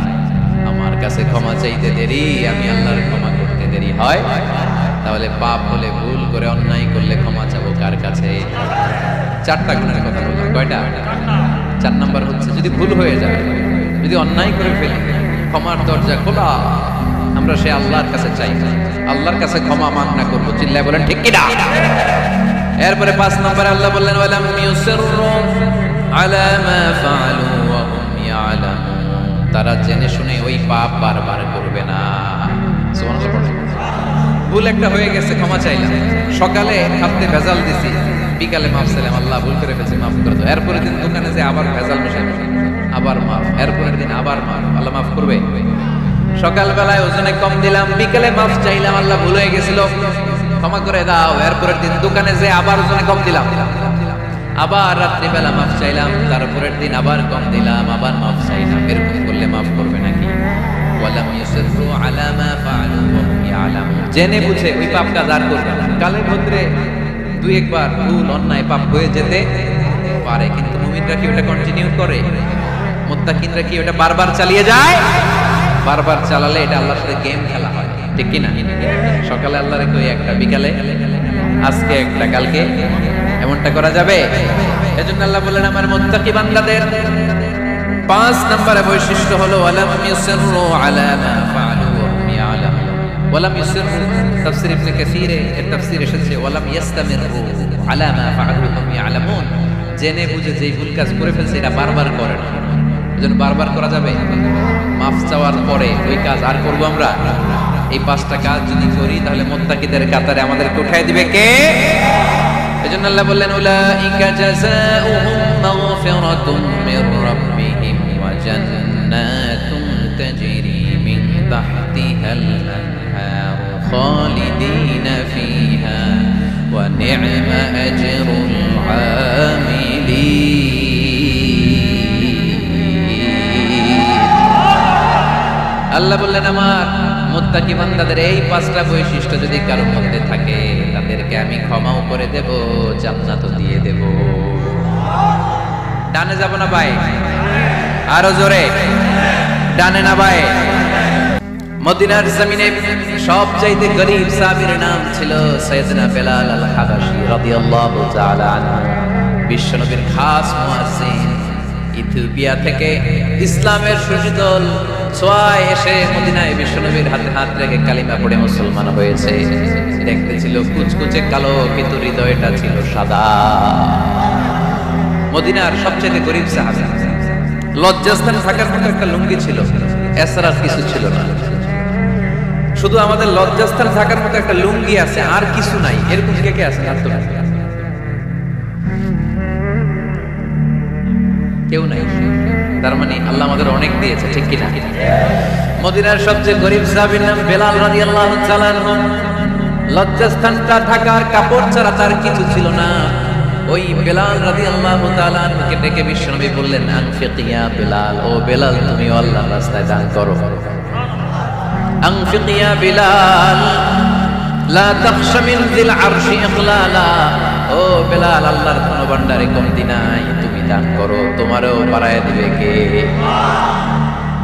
আমার কাছে ক্ষমা চাইতে দেরি, আমি আল্লাহর ক্ষমা করতে দেরি হয়। তাহলে পাপ হলে, ভুল করে অন্যায় করলে ক্ষমা চাবো কার কাছে? 4টা গুণের কথা বললাম, কয়টা? 4 নাম্বার হচ্ছে যদি ভুল হয়ে যায়, যদি অন্যায় করে ফেলি, ক্ষমার দরজা খোলা, আমরা সে আল্লাহর কাছে চাই, আল্লাহর কাছে ক্ষমা মাগনা করবো। চিল্লায় বলেন ঠিক কিনা? এরপরে 5 নম্বরে আল্লাহ বললেন, ওয়ালাম ইউসিররু আলা মা ফাআলু ওয়া হুম ইয়ালামুন, তারা জেনে শুনে ওই পাপ বারবার করবে না। সুবহানাল্লাহ পড়েন। ভুল একটা হয়ে গেছে, ক্ষমা চাইলাম, সকালে খাদ্যে ভেজাল দিছি, বিকালে মাফ চাইলাম, আল্লাহ ভুল করে ফেলছি, মাফ করে দাও। এরপরে দিন দোকানে যে আবার ভেজাল মিশাই, আবার মাফ, এরপরের দিন আবার মাফ, আল্লাহ মাফ করবে? সকালবেলায় ওজনে কম দিলাম, বিকেলে মাফ চাইলাম, আল্লাহ ভুল হয়ে গেছিল, ক্ষমা করে দাও। এরপরের দিন দোকানে যে আবার ওজনে কম দিলাম, আবার রাত্রিবেলা মাফ চাইলাম, তারপরের দিন আবার কম দিলাম, আবার মাফ চাইলাম। এরকম করলে মাফ করবে নাকি? ওয়ালাম ইউসিররু আলা মা ফাআলু ওয়া হুম ইয়ালামুন, জেনে বুঝে ওই পাপ কাজ আর করবে না। কালের মধ্যে 2-1 বার ভুল অন্যায় পাপ হয়ে যেতে পারে, কিন্তু মুমিনরা কি ওটা কন্টিনিউ করে? মুত্তাকিনরা কি ওটা বারবার চালিয়ে যায়? বারবার চালালে এটা আল্লাহর সাথে গেম খেলা হয়, ঠিক কি না? সকালে আল্লাহর কই একটা, বিকালে আজকে একটা, কালকে এমনটা করা যাবে? এজন্য আল্লাহ বললেন, আমার মুত্তাকি বান্দাদের 5 নম্বরে বৈশিষ্ট্য হলো ওয়ালাম ইউসিররু আলা মা ফাআলু ওয়া হুম ইয়ালামুন। ওয়ালাম ইউসিররু, তাফসীর ইবনে কাসীরে এর তাফসীর এসেছে ওয়ালাম ইস্তামিররু আলা মা ফাআলু ওয়া হুম ইয়ালামুন, জেনে বুঝে যেই ভুল কাজ করে ফেলছে এটা বারবার করে না। এজন্য বারবার করা যাবে? মাফ চাওয়ার পরে ওই কাজ আর করব আমরা? এই 5টা কাজ যদি করি তাহলে মুত্তাকিদের কাতারে আমাদেরকে উঠায় দিবে কে? এজন্য আল্লাহ বললেন, উলাইকা জাযাউহুম মাগফিরাতুম মির রাব্বিহিম ওয়া জান্নাতুন তাজরি মিন তাহতিহাল আনহার খালিদিনা ফিহা ওয়া নি'মা আজরুল আমিলিন। আল্লাহ বললেন, আমার মুত্তাকি বান্দাদের এই 5টা বৈশিষ্ট্য যদি কারোর মধ্যে থাকে, তাদেরকে আমি ক্ষমাও করে দেব, জান্নাতও দিয়ে দেব। ডানে যাব না বায়ে? আরো জোরে, ডানে না বায়ে? মদিনার জমিনে সবচাইতে গরীব সাহাবীর নাম ছিল সাইয়েদনা বেলাল আল হাবাশী রাদিয়াল্লাহু তাআলা আনহু, বিশ্বনবীর খাস মুয়াজ্জিন। ইথিওপিয়া থেকে ইসলামের সুশীতল ছোঁয়ায় এসে মদিনায় বিশ্বনবীর হাতে হাত রেখে কালিমা পড়ে মুসলমান হয়েছে। দেখতে ছিল কুচকুচে কালো, কিন্তু হৃদয়টা ছিল সাদা। মদিনার সবচেয়ে গরিব সাহাবী, লজ্জাস্থান থাকার মতো একটা লুঙ্গি ছিল, এছাড়া কিছু ছিল না। শুধু আমাদের লজ্জাস্থান থাকার মতো একটা লুঙ্গি আছে, আর কিছু নাই। এরকম কে কে আছে? কেউ নাই। তার মানে আল্লাহ আমাদের অনেক দিয়েছে, ঠিক কিনা? মদিনার সবচেয়ে গরিব সাহাবীর নাম বেলাল রাদিয়াল্লাহু তাআলা আনহু। লজ্জাস্থানটা ঢাকার কাপড় ছাড়া তার কিছু ছিল না। ওই বেলাল রাদিয়াল্লাহু তাআলা আনহুকে ডেকে বিশ্বনবী বললেন, আনফিক ইয়া বেলাল, ও বেলাল তুমি আল্লাহর রাস্তায় দান করো। আনফিক ইয়া বেলাল লা তাখশা মিন যিল আরশি ইখলালা, ও বেলাল আল্লাহর ধনভাণ্ডারে কমতি নাই, তুমি দান করো, তোমারও বাড়ায় দিবে কে?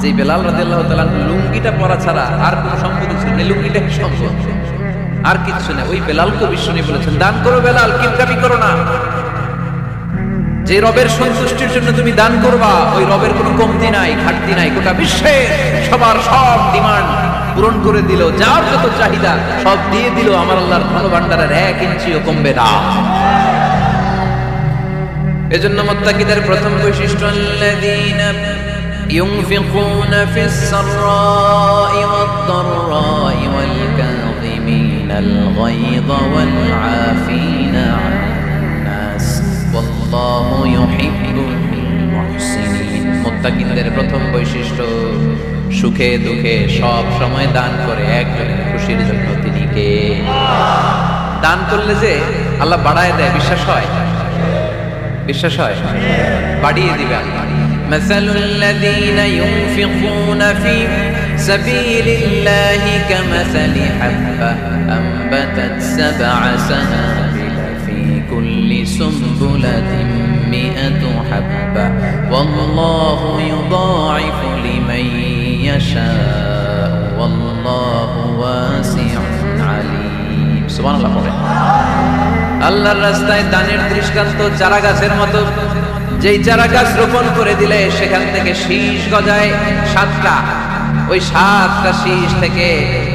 যে বেলাল রাদিয়াল্লাহু তাআলা লুঙ্গিটা পরা ছাড়া আর কোনো সম্পত্তি ছিল না, লুঙ্গিটা সম্পদ, আর কিছু না। ওই বেলালকে বিশ্বনবী বলেছেন, দান করো বেলাল, কিপটামি করো না। যে রবের সন্তুষ্টির জন্য তুমি দান করবা, ওই রবের কোনো কমতি নাই, ঘাটতি নাই। গোটা বিশ্বে সবার সব ডিমান্ড পূরণ করে দিল, যার যত চাহিদা সব দিয়ে দিল, আমার আল্লাহর ধনভাণ্ডারের 1 ইঞ্চিও কমবে না। এজন্য মুত্তাকিদের প্রথম বৈশিষ্ট্য, আল্লাযীনা ইউনফিকুনা ফিস সাররাই ওয়াদ দাররাই ওয়াল কাযিমিনাল গায়যা ওয়াল আফিনা আন নাস ওয়াল্লাহু ইউহিব্বুল মুহসিনিন। মুত্তাকিদের প্রথম বৈশিষ্ট্য, সুখে দুঃখে সব সময় দান করে একজনের খুশির জন্য। তিনি কে? দান করলে যে আল্লাহ বাড়ায় দেয়, বিশ্বাস হয়? বিশ্বাস হয়? বাড়িয়ে দিবে আল্লাহ। মাসালুল লাযীনা ইউনফিকুনা ফি সাবিলিল্লাহি কামাসালি হাব্বা আনবাতাত সাবআ সানাবিলা ফি কুল্লি সুনবুলাতিন মিআতু হাব্বা ওয়াল্লাহু ইউদাঈফু লিমান ইয়াশাউ ওয়াল্লাহু ওয়াসিউন আলীম। সুবহানাল্লাহ পড়ে। আল্লাহর রাস্তায় দানের দৃষ্টান্ত চারা গাছের মতো। যেই চারা গাছ রোপণ করে দিলে সেখান থেকে শীষ গজায় 7টা। ওই 7টা শীষ থেকে,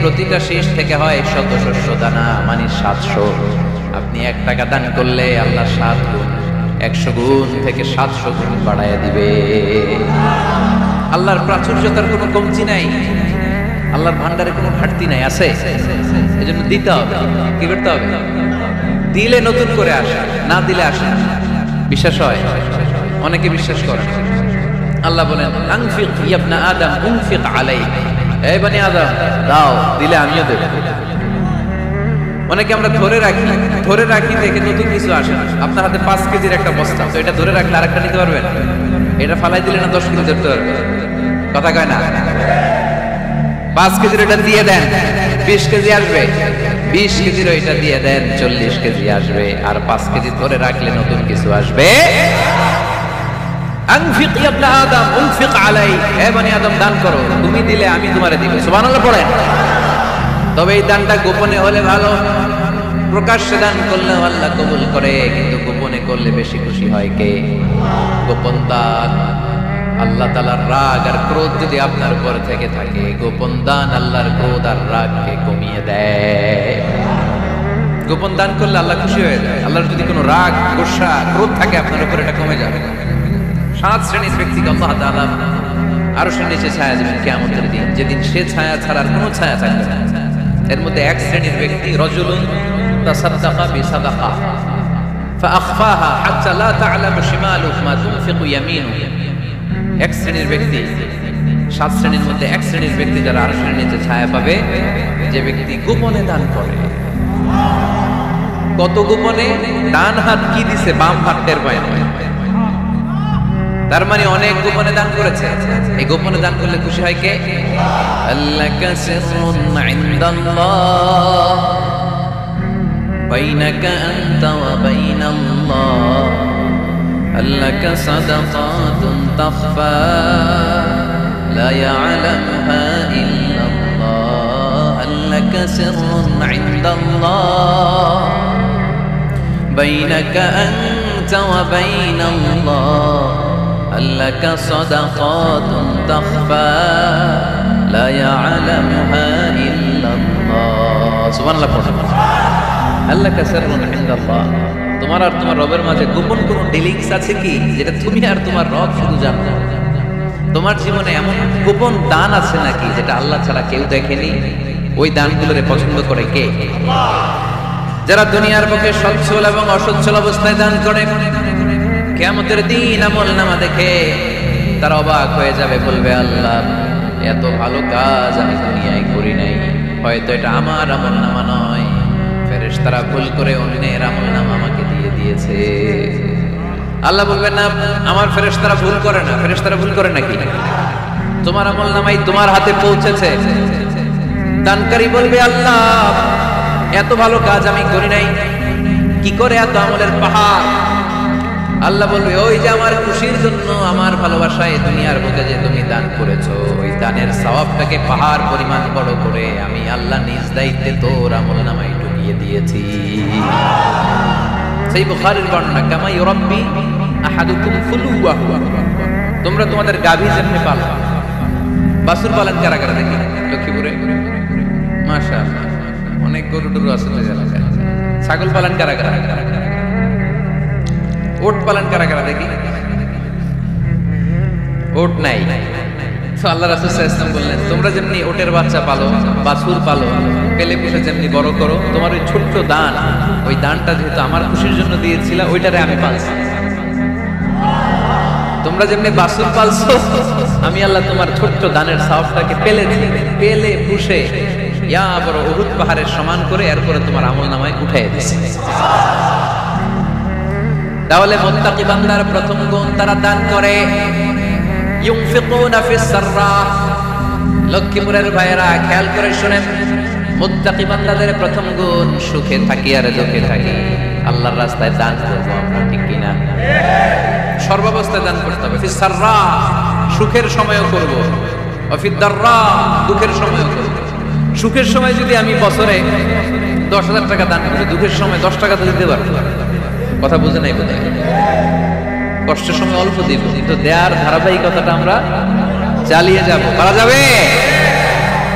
প্রতিটা শীষ থেকে হয় শত শস্য দানা, মানে 700। আপনি 1 টাকা দান করলে আল্লাহ 7 গুণ, 100 গুণ থেকে 700 গুণ বাড়ায় দিবে। আল্লাহর প্রাচুর্যতার কোনো কমতি নাই, আল্লাহর ভান্ডারে কোনো ঘাটতি নাই, আছে। এজন্য দিতে হবে। কি করতে হবে? দিলে নতুন করে আসে, না দিলে আসে না। বিশ্বাস হয়? অনেকে বিশ্বাস করে। আল্লাহ বলেন, আনফিক ইয়া ইবনা আদম উনফিক আলাইক, এই বনি আদম দাও, দিলে আমিও দেব। অনেকে আমরা ধরে রাখি দেখে নতুন কিছু আসে না। আপনার হাতে 5 কেজির একটা বস্তা, তো এটা ধরে রাখলে আরেকটা নিতে পারবেন? এটা ফালাই দিলে না 10 কেজি ধরতে পারবেন? কথা কয় না? 5 কেজির এটা দিয়ে দেন, 20 কেজি আসবে। 20 কেজির ওইটা দিয়ে দেন, 40 কেজি আসবে। আর 5 কেজি ধরে রাখলে নতুন কিছু আসবে। আনফিক ইয়া ইবনা আদম উনফিক আলাইক, হে বনি আদম দান করো, তুমি দিলে আমি তোমারে দিব। সুবহানাল্লাহ পড়েন। তবে এই দানটা গোপনে হলে ভালো, প্রকাশ্যে দান করলে আল্লাহ কবুল করে, কিন্তু গোপনে করলে বেশি খুশি হয় কে? গোপন দান আল্লাহ তাআলার রাগ আর ক্রোধ যদি আপনার উপর থেকে থাকে, গোপন দান আল্লাহর ক্রোধ আর রাগকে কমিয়ে দেয়। গোপন দান করলে আল্লাহ খুশি হয়ে যায়। আল্লাহর যদি কোনো রাগ, গোসা, ক্রোধ থাকে আপনার উপর, এটা কমে যাবে। 7 শ্রেণীর ব্যক্তিকে আল্লাহ তাআলা আরশের নিচে ছায়া দিবেন কিয়ামতের দিন, যেদিন সে ছায়া ছাড়ার কোনো ছায়া থাকবে না। এর মধ্যে 1 শ্রেণীর ব্যক্তি, রজুলুন তাসাদ্দাকা বিসাদাকা ফাআখফাহা হাত্তা লা তা'লামু শিমালুহু মা তুনফিকু ইয়ামিনুহু। 1 শ্রেণীর ব্যক্তি, 7 শ্রেণীর মধ্যে 1 শ্রেণীর ব্যক্তি যারা আরশের নিচে ছায়া পাবে, যে ব্যক্তি গোপনে দান করে। কত গোপনে? ডান হাত কি দিছে, বাম হাত টের পায় না। তার মানে অনেক গোপনে দান করেছে। এই গোপনে দান করলে খুশি হয় কে? আল্লাকা সিররুন ইনদাল্লাহ বাইনাকা আনতা ওয়া বাইনাল্লাহ, আল্লাকা সাদাকাতুন তাখফা লা ইয়ালামুহা ইল্লাল্লাহ, আল্লাকা সিররুন ইনদাল্লাহ বাইনাকা আনতা ওয়া বাইনাল্লাহ, হাল্লাকা সাদাকাতুন তাখফা লা ইয়ালামুহা ইল্লাল্লাহ। সুবহানাল্লাহ পড়ুন। হাল্লাকা সিররুন ইনদাল্লাহ, তোমার আর তোমার রবের মাঝে গোপন কোনো ডিলিংস আছে কি যেটা তুমি আর তোমার রব শুধু জানো? তোমার জীবনে এমন গোপন দান আছে নাকি যেটা আল্লাহ ছাড়া কেউ দেখেনি? ওই দানগুলোরে পছন্দ করে কে? যারা দুনিয়ার পক্ষে সচ্ছল এবং অসচ্ছল অবস্থায় দান করে, কিয়ামতের দিন আমলনামা দেখে তারা অবাক হয়ে যাবে, বলবে আল্লাহ এত ভালো কাজ আমি দুনিয়ায় করি নাই, হয়তো এটা আমার আমলনামা নয়, ফেরেশতারা ভুল করে অন্যের আমলনামা আমাকে দিয়ে দিয়েছে। আল্লাহ বলবেন না আমার ফেরেশতারা ভুল করে না। ফেরেশতারা ভুল করে নাকি? তোমার আমলনামাই তোমার হাতে পৌঁছেছে। দানকারী বলবে আল্লাহ এত ভালো কাজ আমি করি নাই, কি করে এত আমলের পাহাড়? আল্লাহ বলবে ওই যে আমার খুশির জন্য, আমার ভালোবাসায় দুনিয়ার বুকে যে তুমি দান করেছো, ওই দানের সওয়াবটাকে পাহাড় পরিমাণ বড় করে আমি আল্লাহ নিজ দায়িত্বে তোর আমলনামায় ঢুকিয়ে দিয়েছি। সেই বুখারীর বর্ণনা, কামা ইউরাব্বি আহাদুকুম ফুলুয়াহু, তোমরা তোমাদের গাভী যেমনি পালো। বাছুর পালন কারা কারা দেখি লক্ষ্মীপুরে? মাশাআল্লাহ, অনেক গরু টরু আছে এলাকায়। ছাগল পালন কারা কারা? ওট পালন কারা কারা দেখি? ওট নাই। তো আল্লাহ রাসূল সাল্লাল্লাহু আলাইহি ওয়াসাল্লাম বললেন তোমরা যেমনি ওটের বাচ্চা পালো, বাছুর পালো, পেলে পুষে যেমনি বড় করো, তোমার ওই ছোট্ট দান, ওই দানটা যেহেতু আমার খুশির জন্য দিয়েছিলা, ওইটারে আমি পালছি। তোমরা যেমনি বাছুর পালছো, আমি আল্লাহ তোমার ছোট্ট দানের সওয়াবটাকে পেলেছি, পেলে পুষে ইয়া বড় উহুদ পাহাড়ের সমান করে এরপরে তোমার আমলনামায় উঠাইয়া দিয়েছি। তাহলে মুত্তাকি বান্দার প্রথম গুণ, তারা দান করে। ইউনফিকুনা ফিস সাররা, লক্ষ্মীপুরের ভাইয়েরা খেয়াল করে শুনেন, মুত্তাকি বান্দাদের প্রথম গুণ সুখে থাকি আর দুঃখে থাকি আল্লাহর রাস্তায় দান করবো আমরা, ঠিক কিনা? সর্বাবস্থায় দান করতে হবে। ফিস সাররা, সুখের সময়ও করব, ফিদ দাররা, দুঃখের সময়ও করব। সুখের সময় যদি আমি বছরে 10,000 টাকা দান করি, দুঃখের সময় 10 টাকা তো দিতে পারবো। কথা বুঝে নাই বোধ হয়? কষ্টের সময় অল্প দিব, কিন্তু দেয়ার ধারাবাহিকতাটা আমরা চালিয়ে যাব। পারা যাবে?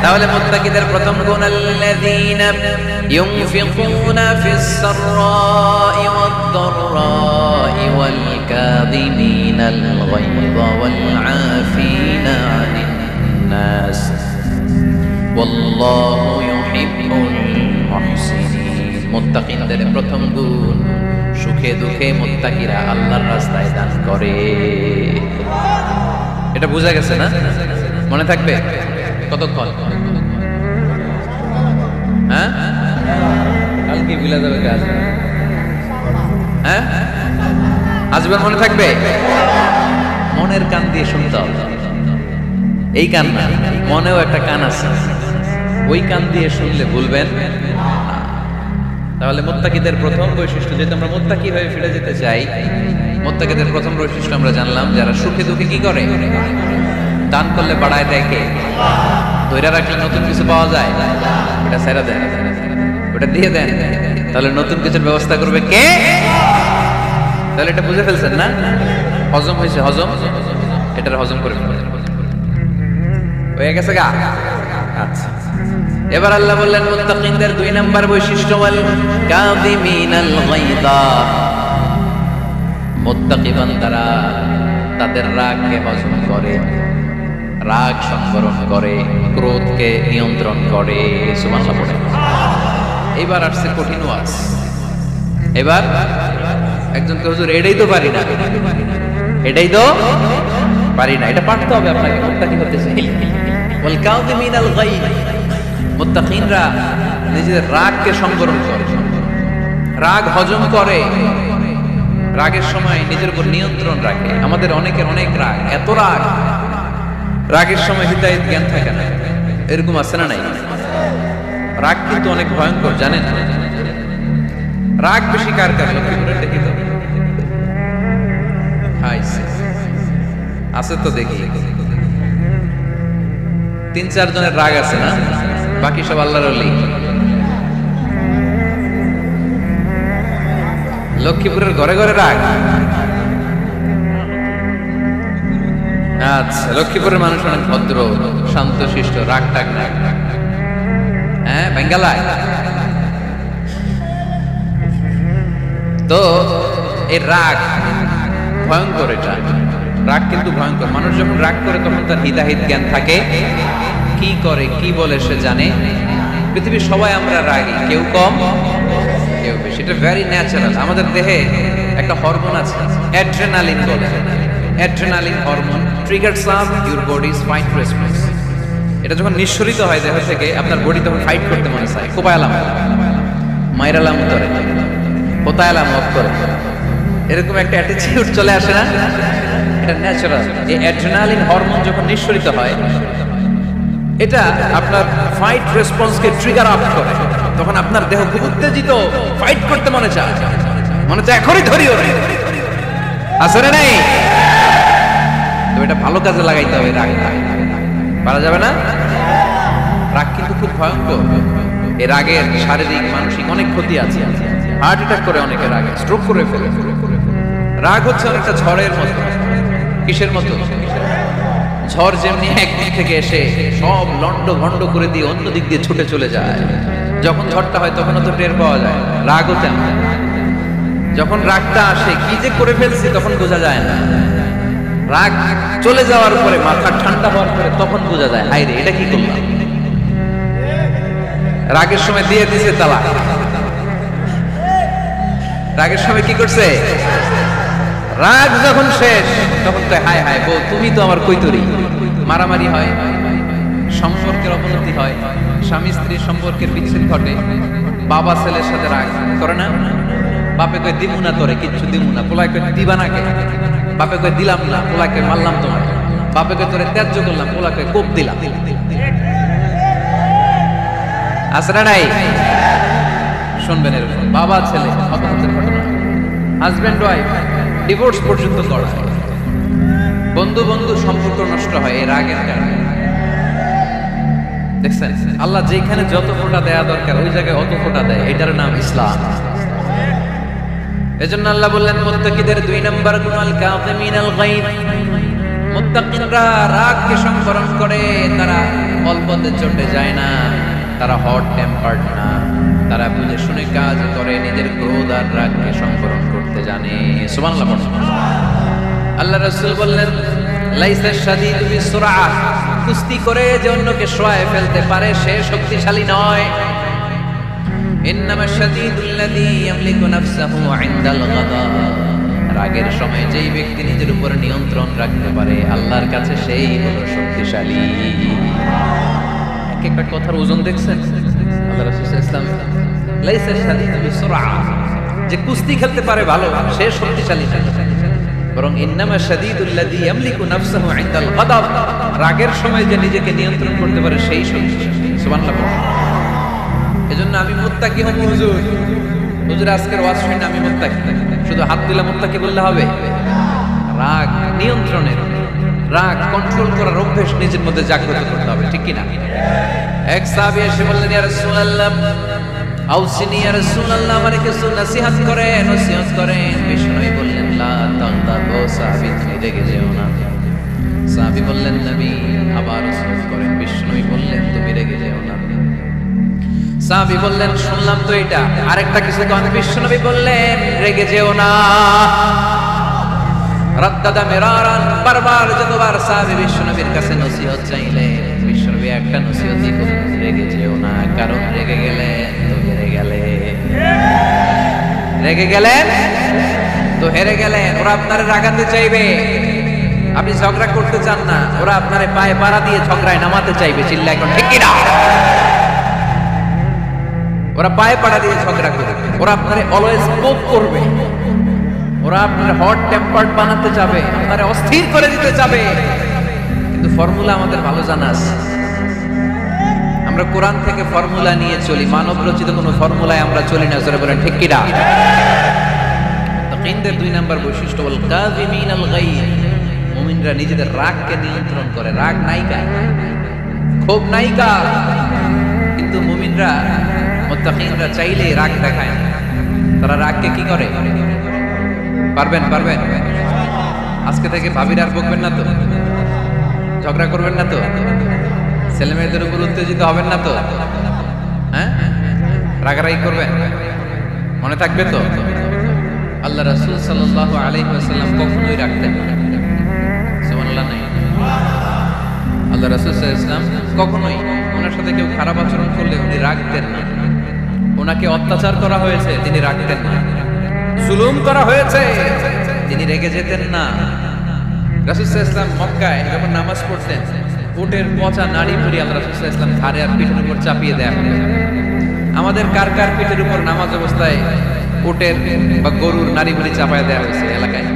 তাহলে মুত্তাকিদের প্রথম গুণ, আল্লাযীনা ইউনফিকুনা ফিস সাররাই ওয়াদ দাররাই ওয়াল কাযিমিনাল গায়যা ওয়াল আফিনা আনিন নাস ওয়াল্লাহু ইউহিব্বুল মুহসিনিন। মুত্তাকিদের প্রথম গুণ, সুখে দুঃখে মুত্তাকিরা আল্লাহর রাস্তায় দান করে। এটা বোঝা গেছে না? মনে থাকবে কতক্ষণ? হ্যাঁ, কালকে ভুলে যাবে কাজ। হ্যাঁ, আজীবন মনে থাকবে। মনের কান দিয়ে শুনতে হবে। এই কান না, মনেও একটা কান আছে, ওই কান দিয়ে শুনলে ভুলবেন। তাহলে মুত্তাকিদের প্রথম বৈশিষ্ট্য, যেহেতু আমরা মুত্তাকি হয়ে ফিরে যেতে চাই, মুত্তাকিদের প্রথম বৈশিষ্ট্য আমরা জানলাম, যারা সুখে দুঃখে কি করে? দান করলে বাড়ায় দেয় কে? ধৈর্য রাখলে নতুন কিছু পাওয়া যায়, ওটা ছেড়ে দেন, ওটা দিয়ে দেন, তাহলে নতুন কিছুর ব্যবস্থা করবে কে? তাহলে এটা বুঝে ফেলছেন না? হজম হয়েছে, হজম, এটার হজম করে হয়ে গেছে গা। আচ্ছা, এবার আল্লাহ বললেন মুত্তাকিনদের 2 নাম্বার বৈশিষ্ট্য, ওয়াল কাযিমিনাল গায়যা, মুত্তাকি বান্দারা তাদের রাগকে হজম করে, রাগ সংবরণ করে, ক্রোধকে নিয়ন্ত্রণ করে। সুবহানাল্লাহ পড়ে। এবার আসছে কঠিন ওয়াজ। এবার একজনকে হুজুর এটাই তো পারি না, এটাই তো পারি না, এটা পারতে হবে আপনাকে মুত্তাকি হতে চাইলে। ওয়াল কাযিমিনাল গায়যা, মুত্তাকিনরা নিজেদের রাগকে সংবরণ করে, রাগ হজম করে, রাগের সময় নিজের উপর নিয়ন্ত্রণ রাখে। আমাদের অনেকের অনেক রাগ, এত রাগ, রাগের সময় হিদায়াত জ্ঞান থাকে না, এরকম আছে না নাই? রাগ কিন্তু অনেক ভয়ঙ্কর, জানেন? রাগ বেশি কার কার? লক্ষ্মীপুরের দেখি তো আছে তো, দেখি 3-4 জনের রাগ আছে না, বাকি সব আল্লাহর ওলি। লক্ষ্মীপুরের ঘরে ঘরে রাগ, আচ্ছা, লক্ষ্মীপুরের মানুষ অনেক ভদ্র, শান্ত শিষ্ট, রাগ টাগ নাই। হ্যাঁ, বেঙ্গালায় তো এই রাগ ভয়ঙ্কর। এটা রাগ কিন্তু ভয়ঙ্কর। মানুষ যখন রাগ করে তখন তার হিতাহিত জ্ঞান থাকে, কি করে কি বলে সে জানে। পৃথিবীর সবাই আমরা রাগী, কেউ কম কেউ বেশি। এটা ভেরি ন্যাচারাল। আমাদের দেহে একটা হরমোন আছে, অ্যাড্রেনালিন বলে। Adrenaline hormone triggers up your bodies fight response. এটা যখন নিঃসরিত হয় দেহ থেকে, আপনার বডি তখন ফাইট করতে মনে চায়। কোপায়ালাম, মাইরালাম করে, কোতায়ালাম অফ করে, এরকম একটা অ্যাটিটিউড চলে আসে না? এটা ন্যাচারাল। এই অ্যাড্রেনালিন হরমোন যখন নিঃসরিত হয়, এটা আপনার ফাইট রেসপন্সকে ট্রিগার আপ করে। তখন আপনার দেহ খুব উত্তেজিত, ফাইট করতে মনে চায়, এখনই ধরি ওরে। আসলে নাই তো, এটা ভালো কাজে লাগাইতে হবে। রাগ পারা যাবে না। রাগ কিন্তু খুব ভয়ঙ্কর। এর রাগের শারীরিক মানসিক অনেক ক্ষতি আছে। হার্ট অ্যাটাক করে অনেকে রাগে, স্ট্রোক করে ফেলে। রাগ হচ্ছে অনেকটা ঝড়ের মতো। কিসের মতো? ঝড় যেমনি একদিক থেকে এসে সব লন্ড ভন্ড করে দিয়ে অন্য দিক দিয়ে ছুটে চলে যায়, যখন ঝড়টা হয় তখন তো টের পাওয়া যায়। রাগও তেমন। যখন রাগটা আসে, কি যে করে ফেলছি তখন বোঝা যায় না। রাগ চলে যাওয়ার পরে, মাথা ঠান্ডা হওয়ার পরে তখন বোঝা যায়, হায় রে, এটা কি করলাম। রাগের সময় দিয়ে দিছে তালাক। রাগের সময় কি করছে? রাগ যখন শেষ তখন তো হায় হায় বউ, তুমি তো আমার কৈতরি। মারামারি হয়, সম্পর্কের অবনতি হয়, স্বামী স্ত্রীর সম্পর্কের বিচ্ছেদ ঘটে। বাবা ছেলের সাথে রাগ করে না? বাপে কই দিমু না তোরে, কিচ্ছু দিমু না। পোলায় কই দিবা না কে? বাপে কই দিলাম না, পোলাকে মারলাম তোমাকে। বাপে কই তোরে ত্যায্য করলাম, পোলাকে কোপ দিলাম। আছে না নাই? শুনবেন এরকম বাবা ছেলে অপহতের ঘটনা, হাজবেন্ড ওয়াইফ ডিভোর্স পর্যন্ত করায়, বন্ধু বন্ধু সম্পর্ক নষ্ট হয় এই রাগের কারণে। দেখছেন, আল্লাহ যেখানে যত ফোঁটা দেয়া দরকার ওই জায়গায় অত ফোঁটা দেয়। এটার নাম ইসলাম। এজন্য আল্লাহ বললেন, মুত্তাকিদের 2 নাম্বার গুণ আল কাযিমিনাল গায়ব। মুত্তাকিনরা রাগকে সংবরণ করে, তারা অল্পতে চটে যায় না, তারা হট টেম্পার্ড না, তারা বুঝে শুনে কাজ করে, নিজের ক্রোধ আর রাগকে সংবরণ করতে জানে। সুবহানাল্লাহ। আল্লাহ রাসূল বললেন, লাইসা শাদীদু বিসুরআহ, কুস্তি করে যে অন্যকে শোয়ায় ফেলতে পারে সে শক্তিশালী নয়। ইন্নামা শাদীদুল্লাযী ইয়ামলিকু নাফসাহু ইনদাল গাদাব, রাগের সময় যেই ব্যক্তি নিজের উপর নিয়ন্ত্রণ রাখতে পারে আল্লাহর কাছে সেই হলো শক্তিশালী। একটা কথার ওজন দেখছেন? আল্লাহ রাসূল সাল্লাল্লাহু আলাইহি ওয়াসাল্লাম, লাইসা শাদীদু বিসুরআহ, যে কুস্তি খেলতে পারে ভালো সে শক্তিশালী না, বরং ইন্নামা শাদীদুল্লাযী ইয়ামলিকু নাফসাহু ইনদাল গাদাব, রাগের সময় যে নিজেকে নিয়ন্ত্রণ করতে পারে সেই শক্তিশালী। সুবহানাল্লাহ। এজন্য আমি মুত্তাকি হব। হুজুর, হুজুর আজকের ওয়াজ শুনে আমি মুত্তাকি, শুধু হাত দিলে মুত্তাকি বললে হবে? রাগ নিয়ন্ত্রণের, রাগ কন্ট্রোল করার অভ্যাস নিজের মধ্যে জাগ্রত করতে হবে, ঠিক কি না? এক সাহাবী এসে বললেন, ইয়া রাসূলুল্লাহ আউসিনি, ইয়া রাসূলুল্লাহ আমারে কিছু নসিহত করেন, নসিহত করেন। বিষ্ণু বললেন, লা তাগদাবু, সাহাবী তুমি রেগে যেও না। সাহাবী বললেন, নবী আবার নসিহত করেন। বিষ্ণু বললেন, তুমি রেগে যেও না। সাহাবী বললেন, শুনলাম তো এটা, আরেকটা কিছু কোন? বিশ্বনবী বললেন, রেগে যেও না। রাদ্দাদা মিরারান, বারবার যতবার সাহাবী বিশ্বনবীর কাছে নসিহত চাইলেন, বিশ্বনবী একটা নসিহতই করলেন, রেগে যেও না, কারণ রেগে গেলে তো হেরে গেলে। রেগে গেলেন তো হেরে গেলেন। ওরা আপনারে রাগাতে চাইবে, আপনি ঝগড়া করতে চান না, ওরা আপনারে পায়ে পাড়া দিয়ে ঝগড়ায় নামাতে চাইবে। চিল্লায় কোন ঠিক কি না? ওরা পায়ে পাড়া দিয়ে ঝগড়া করবে, ওরা আপনারে অলওয়েজ কোপ করবে, ওরা আপনার হট টেম্পার্ড বানাতে যাবে, আপনারে অস্থির করে দিতে যাবে। কিন্তু ফর্মুলা আমাদের ভালো জানা আছে। আমরা কোরআন থেকে ফর্মুলা নিয়ে চলি, মানব রচিত কোনো ফর্মুলায় আমরা চলি না। জোরে বলেন ঠিক কি না? মুত্তাকিনদের 2 নাম্বার বৈশিষ্ট্য ওয়াল কাযিমিনাল গায়ব, মুমিনরা নিজেদের রাগকে নিয়ন্ত্রণ করে। রাগ নায়িকা, ক্ষোভ নায়িকা, কিন্তু মুমিনরা মুত্তাকিনরা চাইলে রাগ দেখায় না। তারা রাগকে কি করে? পারবেন? আজকে থেকে ভাবির আর বকবেন না তো? ঝগড়া করবেন না তো? ছেলে মেয়েদের উপর উত্তেজিত হবেন না তো? হ্যাঁ, রাগারাগি করবেন? মনে থাকবে তো? আল্লাহ রাসূল সাল্লাল্লাহু আলাইহি ওয়াসাল্লাম কখনোই রাখতেন না। সুবহানাল্লাহ নাই? আল্লাহ রাসূল সাল্লাল্লাহু আলাইহি ওয়াসাল্লাম কখনোই ওনার সাথে কেউ খারাপ আচরণ করলে উনি রাখতেন না। ওনাকে অত্যাচার করা হয়েছে, তিনি রাখতেন না। জুলুম করা হয়েছে, তিনি রেগে যেতেন না। রাসূল সাল্লাল্লাহু আলাইহি ওয়াসাল্লাম মক্কায় যখন নামাজ পড়তেন, উটের পচা নাড়ি ভুড়ি আল্লাহ রাসূল সাল্লাল্লাহু আলাইহি ওয়াসাল্লাম ঘাড়ে আর পিঠের উপর চাপিয়ে দেয়া হতো। আমাদের কার কার পিঠের উপর নামাজ অবস্থায় উটের বা গরুর নাড়ি ভুড়ি চাপায় দেয়া হয়েছে এলাকায়?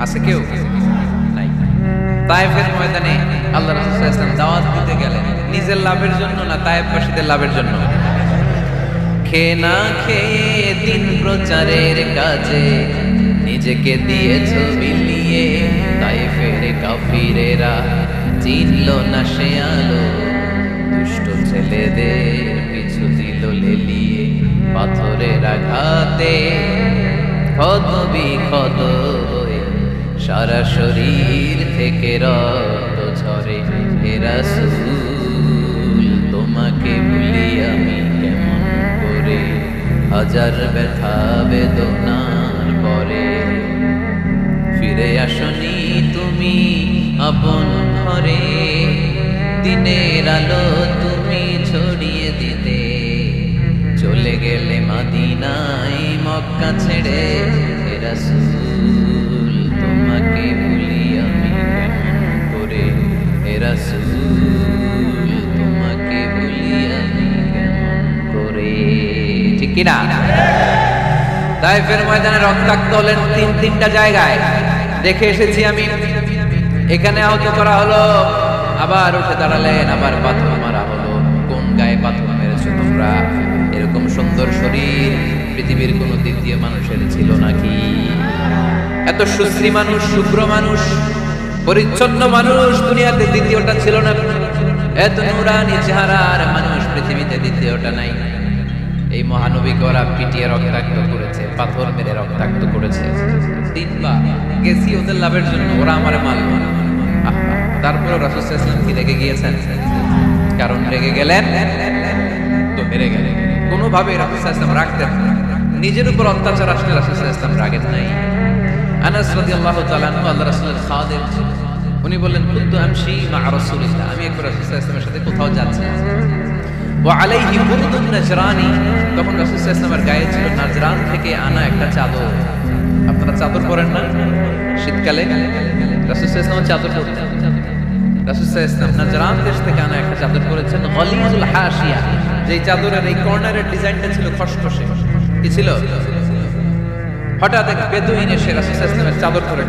আছে কেউ? নাই। তায়েফের ময়দানে আল্লাহ রাসূল সাল্লাল্লাহু আলাইহি ওয়াসাল্লাম দাওয়াত দিতে গেলেন, নিজের লাভের জন্য না তায়েফবাসীদের লাভের জন্য? খেয়ে না খেয়ে দিন প্রচারের কাজে নিজেকে দিয়েছ বিলিয়ে, তায়েফের কাফিরেরা চিনল না সে আলো, দুষ্ট ছেলেদের পিছু দিল লেলিয়ে, পাথরের আঘাতে ক্ষত বিক্ষত হয়ে সারা শরীর থেকে রক্ত ঝরে। হে রাসূল তোমাকে ভুলি আমি কেমন করে, হাজার ব্যথা বেদনার পরে ফিরে আসনি তুমি আপন ঘরে, দিনের আলো তুমি ছড়িয়ে দিতে, চলে গেলে মদিনায় মক্কা ছেড়ে। হে রাসূল তোমাকে ভুলি আমি কেমন করে, হে রাসূল তোমাকে ভুলি আমি কেমন করে। ঠিক কিনা? তায়েফের ময়দানে রক্তাক্ত হলেন তিনটা জায়গায়, দেখে এসেছি আমি। এখানে আহত করা হলো, আবার উঠে দাঁড়ালেন, আবার পাথর মারা হলো। কোন গায়ে পাথর মেরেছো তোমরা? এরকম সুন্দর শরীর পৃথিবীর কোন দ্বিতীয় মানুষের ছিল নাকি? এত সুশ্রী মানুষ, শুভ্র মানুষ, পরিচ্ছন্ন মানুষ দুনিয়াতে দ্বিতীয়টা ছিল না। এত নুরানি চেহারার মানুষ পৃথিবীতে দ্বিতীয়টা নাই। এই মহানবীকে ওরা পিটিয়ে রক্তাক্ত করেছে, পাথর মেরে রক্তাক্ত করেছে। তিনবার গেছি ওদের লাভের জন্য, ওরা আমারে মারল। তারপরে রাসূল সাল্লাল্লাহু আলাইহি ওয়াসাল্লাম কি রেগে গিয়েছেন? কারণ রেগে গেলেন তো হেরে গেলেন। কোনোভাবে রাসূল সাল্লাল্লাহু আলাইহি ওয়াসাল্লাম রাখতেন না। নিজের উপর অত্যাচার আসলে রাসূল সাল্লাল্লাহু আলাইহি ওয়াসাল্লাম রাগেন নাই। আনাস রাদিয়াল্লাহু তাআলা আনহু আল্লাহ রাসূলের খাদেম ছিলেন। উনি বললেন, কুনতু আমশি মা রাসূলিল্লাহ, আমি একবার রাসূল সাল্লাল্লাহু আলাইহি ওয়াসাল্লামের সাথে কোথাও যাচ্ছি, ওয়া আলাইহি বুরদুন নাজরানি, তখন রাসূল সাল্লাল্লাহু আলাইহি ওয়াসাল্লামের গায়ে ছিল নাজরান থেকে আনা একটা চাদর। আপনারা চাদর পরেন না শীতকালে? রাসূল সাল্লাল্লাহু আলাইহি ওয়াসাল্লাম চাদর পরতেন। রাসূল সাল্লাল্লাহু আলাইহি ওয়াসাল্লাম নাজরান দেশ থেকে আনা একটা চাদর পরেছেন, গলিজুল হাশিয়া, যেই চাদরের এই কর্নারের ডিজাইনটা ছিল খসখসে। কি ছিল? হঠাৎ এক বেদুইন এসে রাসূল সাল্লাল্লাহু আলাইহি ওয়াসাল্লামের চাদর ধরে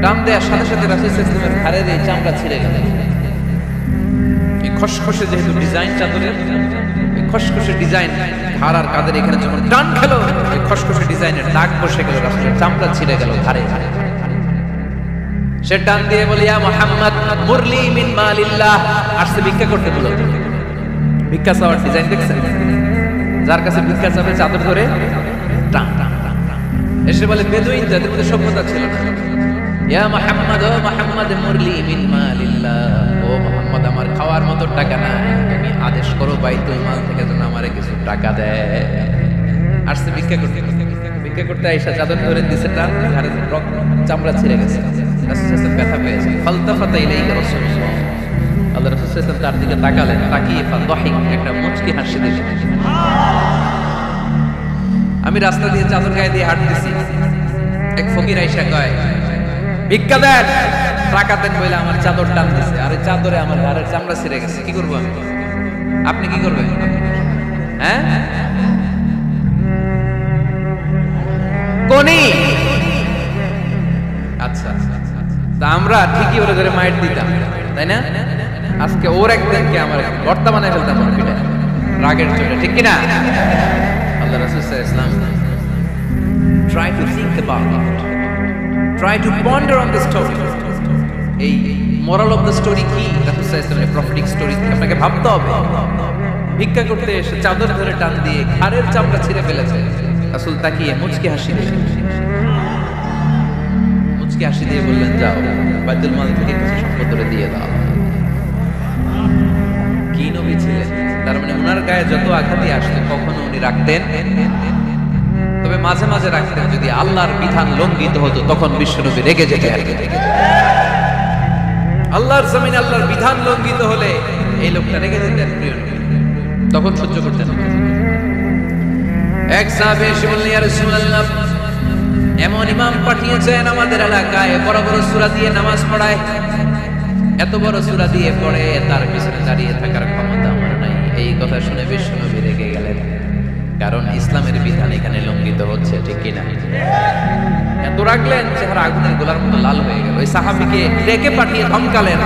টান দেওয়ার সাথে সাথে রাসূল সাল্লাল্লাহু আলাইহি ওয়াসাল্লামের ঘাড়ের এই চামড়া ছিঁড়ে গেল। এই খসখসে যেহেতু ডিজাইন চাদরের, এই খসখসে ডিজাইন ঘাড় আর কাঁধের এখানে যখন টান খেলো, এই খসখসে ডিজাইনের দাগ বসে গেল, রাসূলের চামড়া ছিঁড়ে গেল ঘাড়ে। সে টান দিয়ে বলে, ইয়া মুহাম্মদ মুরলি মিন মালিল্লাহ, আসছে ভিক্ষা করতে। বলো ভিক্ষা চাওয়ার ডিজাইন দেখছেন? যার কাছে ভিক্ষা চাবে চাদর ধরে টান টান টান টান এসে বলে, বেদুইন যাদের মধ্যে সভ্যতা ছিল না, ইয়া মুহাম্মদ, ও মুহাম্মদ মুরলি মিন মালিল্লাহ, ও মুহাম্মদ আমার খাওয়ার মতো টাকা নাই, তুমি আদেশ করো বাইতুল মাল থেকে যেন আমারে কিছু টাকা দেয়। আসছে ভিক্ষা করতে। ভিক্ষা করতে আইসা চাদর ধরে দিছে টান, ঘাড়ের চামড়া ছিঁড়ে গেছে। রাসূল সাল্লাল্লাহু আলাইহি ওয়াসাল্লাম ব্যথা পেয়েছে। ফালতাফাতা ইলাইহি রাসূলুল্লাহ, আল্লাহ রাসূল সাল্লাল্লাহু আলাইহি ওয়াসাল্লাম তার দিকে তাকালেন, তাকিয়ে ফাদাহিক, একটা মুচকি হাসি দিলেন। আমি রাস্তা দিয়ে চাদর গায়ে দিয়ে হাঁটতেছি, এক ফকির আইসা কয়, ভিক্ষা দেন, টাকা দেন বলে আমার চাদর টান দিছে, আর চাদরে আমার ঘাড়ের চামড়া ছিঁড়ে গেছে। কি করবো আমি? আপনি কি করবেন? হ্যাঁ, কোনি? আচ্ছা, তা আমরা ঠিকই ওরা ধরে মাইট দিতাম, তাই না? আজকে ওর একদিনকে আমার বর্তা বানায় ফেলতাম পিঠে রাগের চোটে, ঠিক কিনা? আল্লাহ রাসূল সাল্লাল্লাহু আলাইহি ওয়াসাল্লাম try to think about it, try to ponder on the story. এই moral of the story কি? রাসূল সাল্লাল্লাহু আলাইহি ওয়াসাল্লামের prophetic story আপনাকে ভাবতে হবে। ভিক্ষা করতে এসে চাদর ধরে টান দিয়ে ঘাড়ের চামড়া ছিঁড়ে ফেলেছে, রাসূল তাকিয়ে মুচকি হাসি দিলেন। মুচকি মুচকি হাসি দিয়ে বললেন, যাও বাইতুল মাল থেকে কিছু সম্পদ ধরে দিয়ে দাও। কি নবী ছিলেন! তার মানে উনার গায়ে যত আঘাতই আসতো কখনো উনি রাখতেন, তবে মাঝে মাঝে রাখতেন যদি আল্লাহর বিধান লঙ্ঘিত হতো, তখন বিশ্বনবী রেগে যেতেন। আল্লাহর জমিনে আল্লাহর বিধান লঙ্ঘিত হলে এই লোকটা রেগে যেতেন, প্রিয় নবী তখন সহ্য করতেন না। এক সাহাবী এসে বললেন, ইয়া রাসূলুল্লাহ, এমন ইমাম পাঠিয়েছেন আমাদের এলাকায়, বড় বড় সূরা দিয়ে নামাজ পড়ায়, এত বড় সূরা দিয়ে পড়ে, তার পিছনে দাঁড়িয়ে থাকার ক্ষমতা আমার নাই। এই কথা শুনে বিশ্বনবী রেগে গেলেন, কারণ ইসলামের বিধান এখানে লঙ্ঘিত হচ্ছে, ঠিক কিনা? এত রাগলেন, চেহারা আগুনের গোলার মতো লাল হয়ে গেল। ওই সাহাবীকে ডেকে পাঠিয়ে ধমকালেন,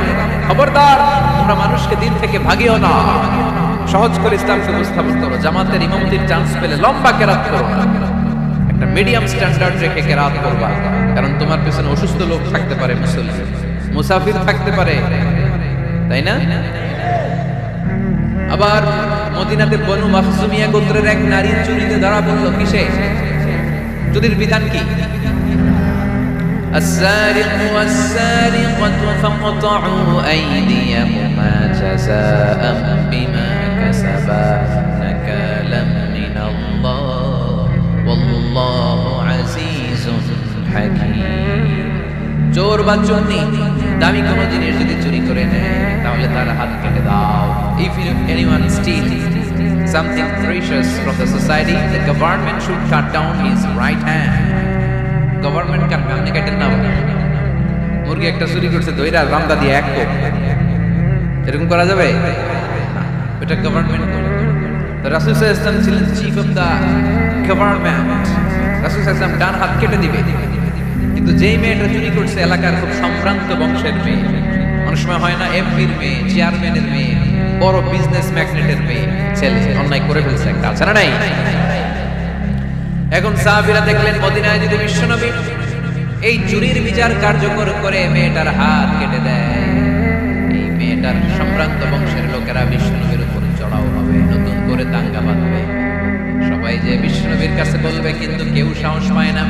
খবরদার, তোমরা মানুষকে দিন থেকে ভাগিও না, সহজ করে ইসলামকে উপস্থাপন করো, জামাতের ইমামতির চান্স পেলে লম্বা কেরাত করো না, একটা মিডিয়াম স্ট্যান্ডার্ড রেখে কেরাত করবা, কারণ তোমার পেছনে অসুস্থ লোক থাকতে পারে, মুসাফির থাকতে পারে, তাই না? আবার মদিনাতে বনু মাখজুমিয়া গোত্রের এক নারী চুরিতে ধরা পড়ল। কিসে? চুরির বিধান কি? السارق والسارقة فاقطعوا أيديهما جزاء بما كسبا نكالا من الله والله عزيز حكيم। চোর বা চোরনি দামি কোনো জিনিস যদি চুরি করে নেয় তাহলে তার হাত কেটে দাও। If anyone steals something precious from the society, the government should cut down his right hand. Government কাটবে, আপনি কাটেন না। মুরগি একটা চুরি করছে, দইরা রামদা দিয়ে এক কোপ, এরকম করা যাবে? এটা গভর্নমেন্ট করে। তো রাসূল সাল্লাল্লাহু আলাইহি ওয়াসাল্লাম ছিলেন চিফ অফ দা গভর্নমেন্ট, রাসূল সাল্লাল্লাহু আলাইহি ওয়াসাল্লাম ডান হাত কেটে দিবে। কিন্তু যেই মেয়েটা চুরি করছে এলাকার খুব সম্ভ্রান্ত বংশের মেয়ে, অনেক সময় হয় না এমপির মেয়ে, চেয়ারম্যানের মেয়ে, বড় বিজনেস ম্যাগনেটের মেয়ে, ছেলে অন্যায় করে ফেলছে একটা, আছে না নাই? এখন সাহাবীরা দেখলেন মদিনায় যদি বিশ্বনবী এই চুরির বিচার কার্যকর করে মেয়েটার হাত কেটে দেয়, এই মেয়েটার সম্ভ্রান্ত বংশের লোকেরা বিশ্বনবীর উপর চড়াও হবে, নতুন করে দাঙ্গা বাঁধবে, সবাই যে বিশ্বনবীর কাছে বলবে, কিন্তু কেউ সাহস পায় না।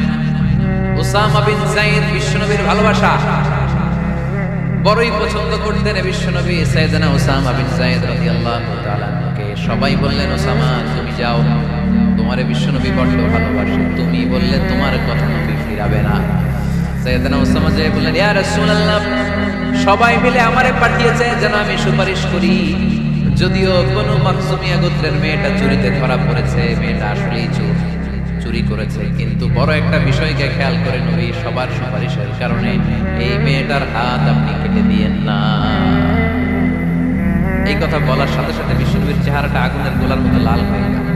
উসামা বিন যায়েদ বিশ্বনবীর ভালোবাসা বড়ই পছন্দ করতেন বিশ্বনবী। সাইয়েদনা উসামা বিন যায়েদ রাদিয়াল্লাহু তাআলা কে সবাই বললেন, উসামা তুমি যাও, তোমারে বিশ্বনবী বড্ড ভালোবাসে, তুমি বললে তোমার কথা নবী ফিরাবে না। সাইয়েদনা উসামা যে বললেন, ইয়া রাসূলুল্লাহ, সবাই মিলে আমারে পাঠিয়েছে যেন আমি সুপারিশ করি, যদিও বনু মাখজুমিয়া গোত্রের মেয়েটা চুরিতে ধরা পড়েছে, মেয়েটা আসলেই চুরি করেছে, কিন্তু বড় একটা বিষয়কে খেয়াল করে নবী, সবার সুপারিশের কারণে এই মেয়েটার হাত আপনি কেটে দিয়েন না। এই কথা বলার সাথে সাথে বিশ্বনবীর চেহারাটা আগুনের গোলার মতো লাল হয়ে গেল,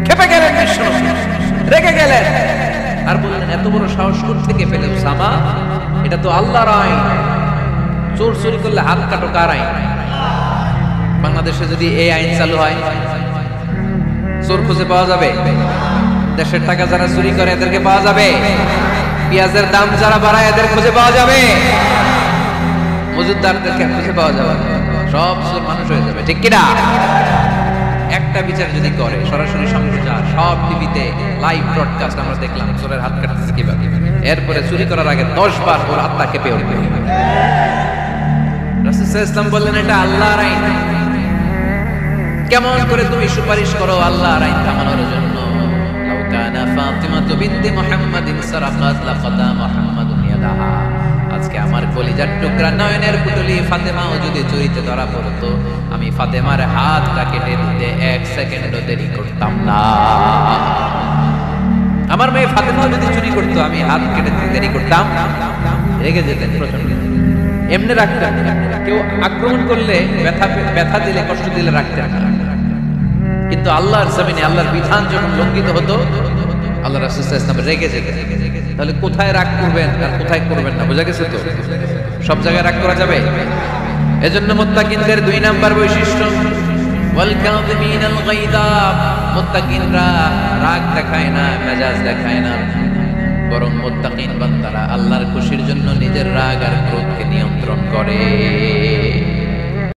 খেপে গেলেন বিশ্বনবী, রেগে গেলেন, আর বললেন, এত বড় সাহস থেকে পেলে উসামা? এটা তো আল্লাহর আইন, চোর চুরি করলে হাত কাটো কার আইন? বাংলাদেশে যদি এই আইন চালু হয়, চোর খুঁজে পাওয়া যাবে? দেশের টাকা যারা চুরি করে এদেরকে পাওয়া যাবে? পেঁয়াজের দাম যারা বাড়ায় এদের খুঁজে পাওয়া যাবে? মজুদদারদেরকে খুঁজে পাওয়া যাবে? সব চোর মানুষ হয়ে যাবে, ঠিক কিনা? একটা বিচার যদি করে, সরাসরি সম্প্রচার, সব টিভিতে লাইভ ব্রডকাস্ট আমরা দেখলাম চোরের হাত কাটতেছে কিভাবে, এরপরে চুরি করার আগে 10 বার ওর আত্মা কেঁপে উঠবে। রাসূল সাল্লাল্লাহু আলাইহি ওয়াসাল্লাম বললেন, এটা আল্লাহর আইন, কেমন করে তুমি সুপারিশ করো আল্লাহর আইন থামানোর জন্য? লাউ কানা ফাতিমাতু বিনতি মুহাম্মাদিন সারাকাত লাকাদা মুহাম্মাদুন ইয়াদাহা। আজকে আমার কলিজার টুকরা নয়নের পুতুলি ফাতেমাও যদি চুরিতে ধরা পড়তো, আমি ফাতেমার হাতটা কেটে দিতে 1 সেকেন্ডও দেরি করতাম না। আমার মেয়ে ফাতেমাও যদি চুরি করতো, আমি হাত কেটে দিতে দেরি করতাম। রেগে যেতেন প্রচন্ড, এমনি রাখতেন, কেউ আক্রমণ করলে ব্যথা দিলে, কষ্ট দিলে রাখতেন না। কিন্তু আল্লাহর জমিনে আল্লাহর বিধান যখন লঙ্ঘিত হতো, আল্লাহ রাসূল সাল্লাল্লাহু আলাইহি ওয়াসাল্লাম রেগে যেতেন। তাহলে কোথায় রাগ করবেন আর কোথায় করবেন না বোঝা গেছে তো? সব জায়গায় রাগ করা যাবে? এজন্য মুত্তাকিনদের 2 নাম্বার বৈশিষ্ট্য, ওয়াল কাযিমিনাল গায়যা। মুত্তাকিনরা রাগ দেখায় না, মেজাজ দেখায় না, বরং মুত্তাকিন বান্দারা আল্লাহর খুশির জন্য নিজের রাগ আর ক্রোধকে নিয়ন্ত্রণ করে।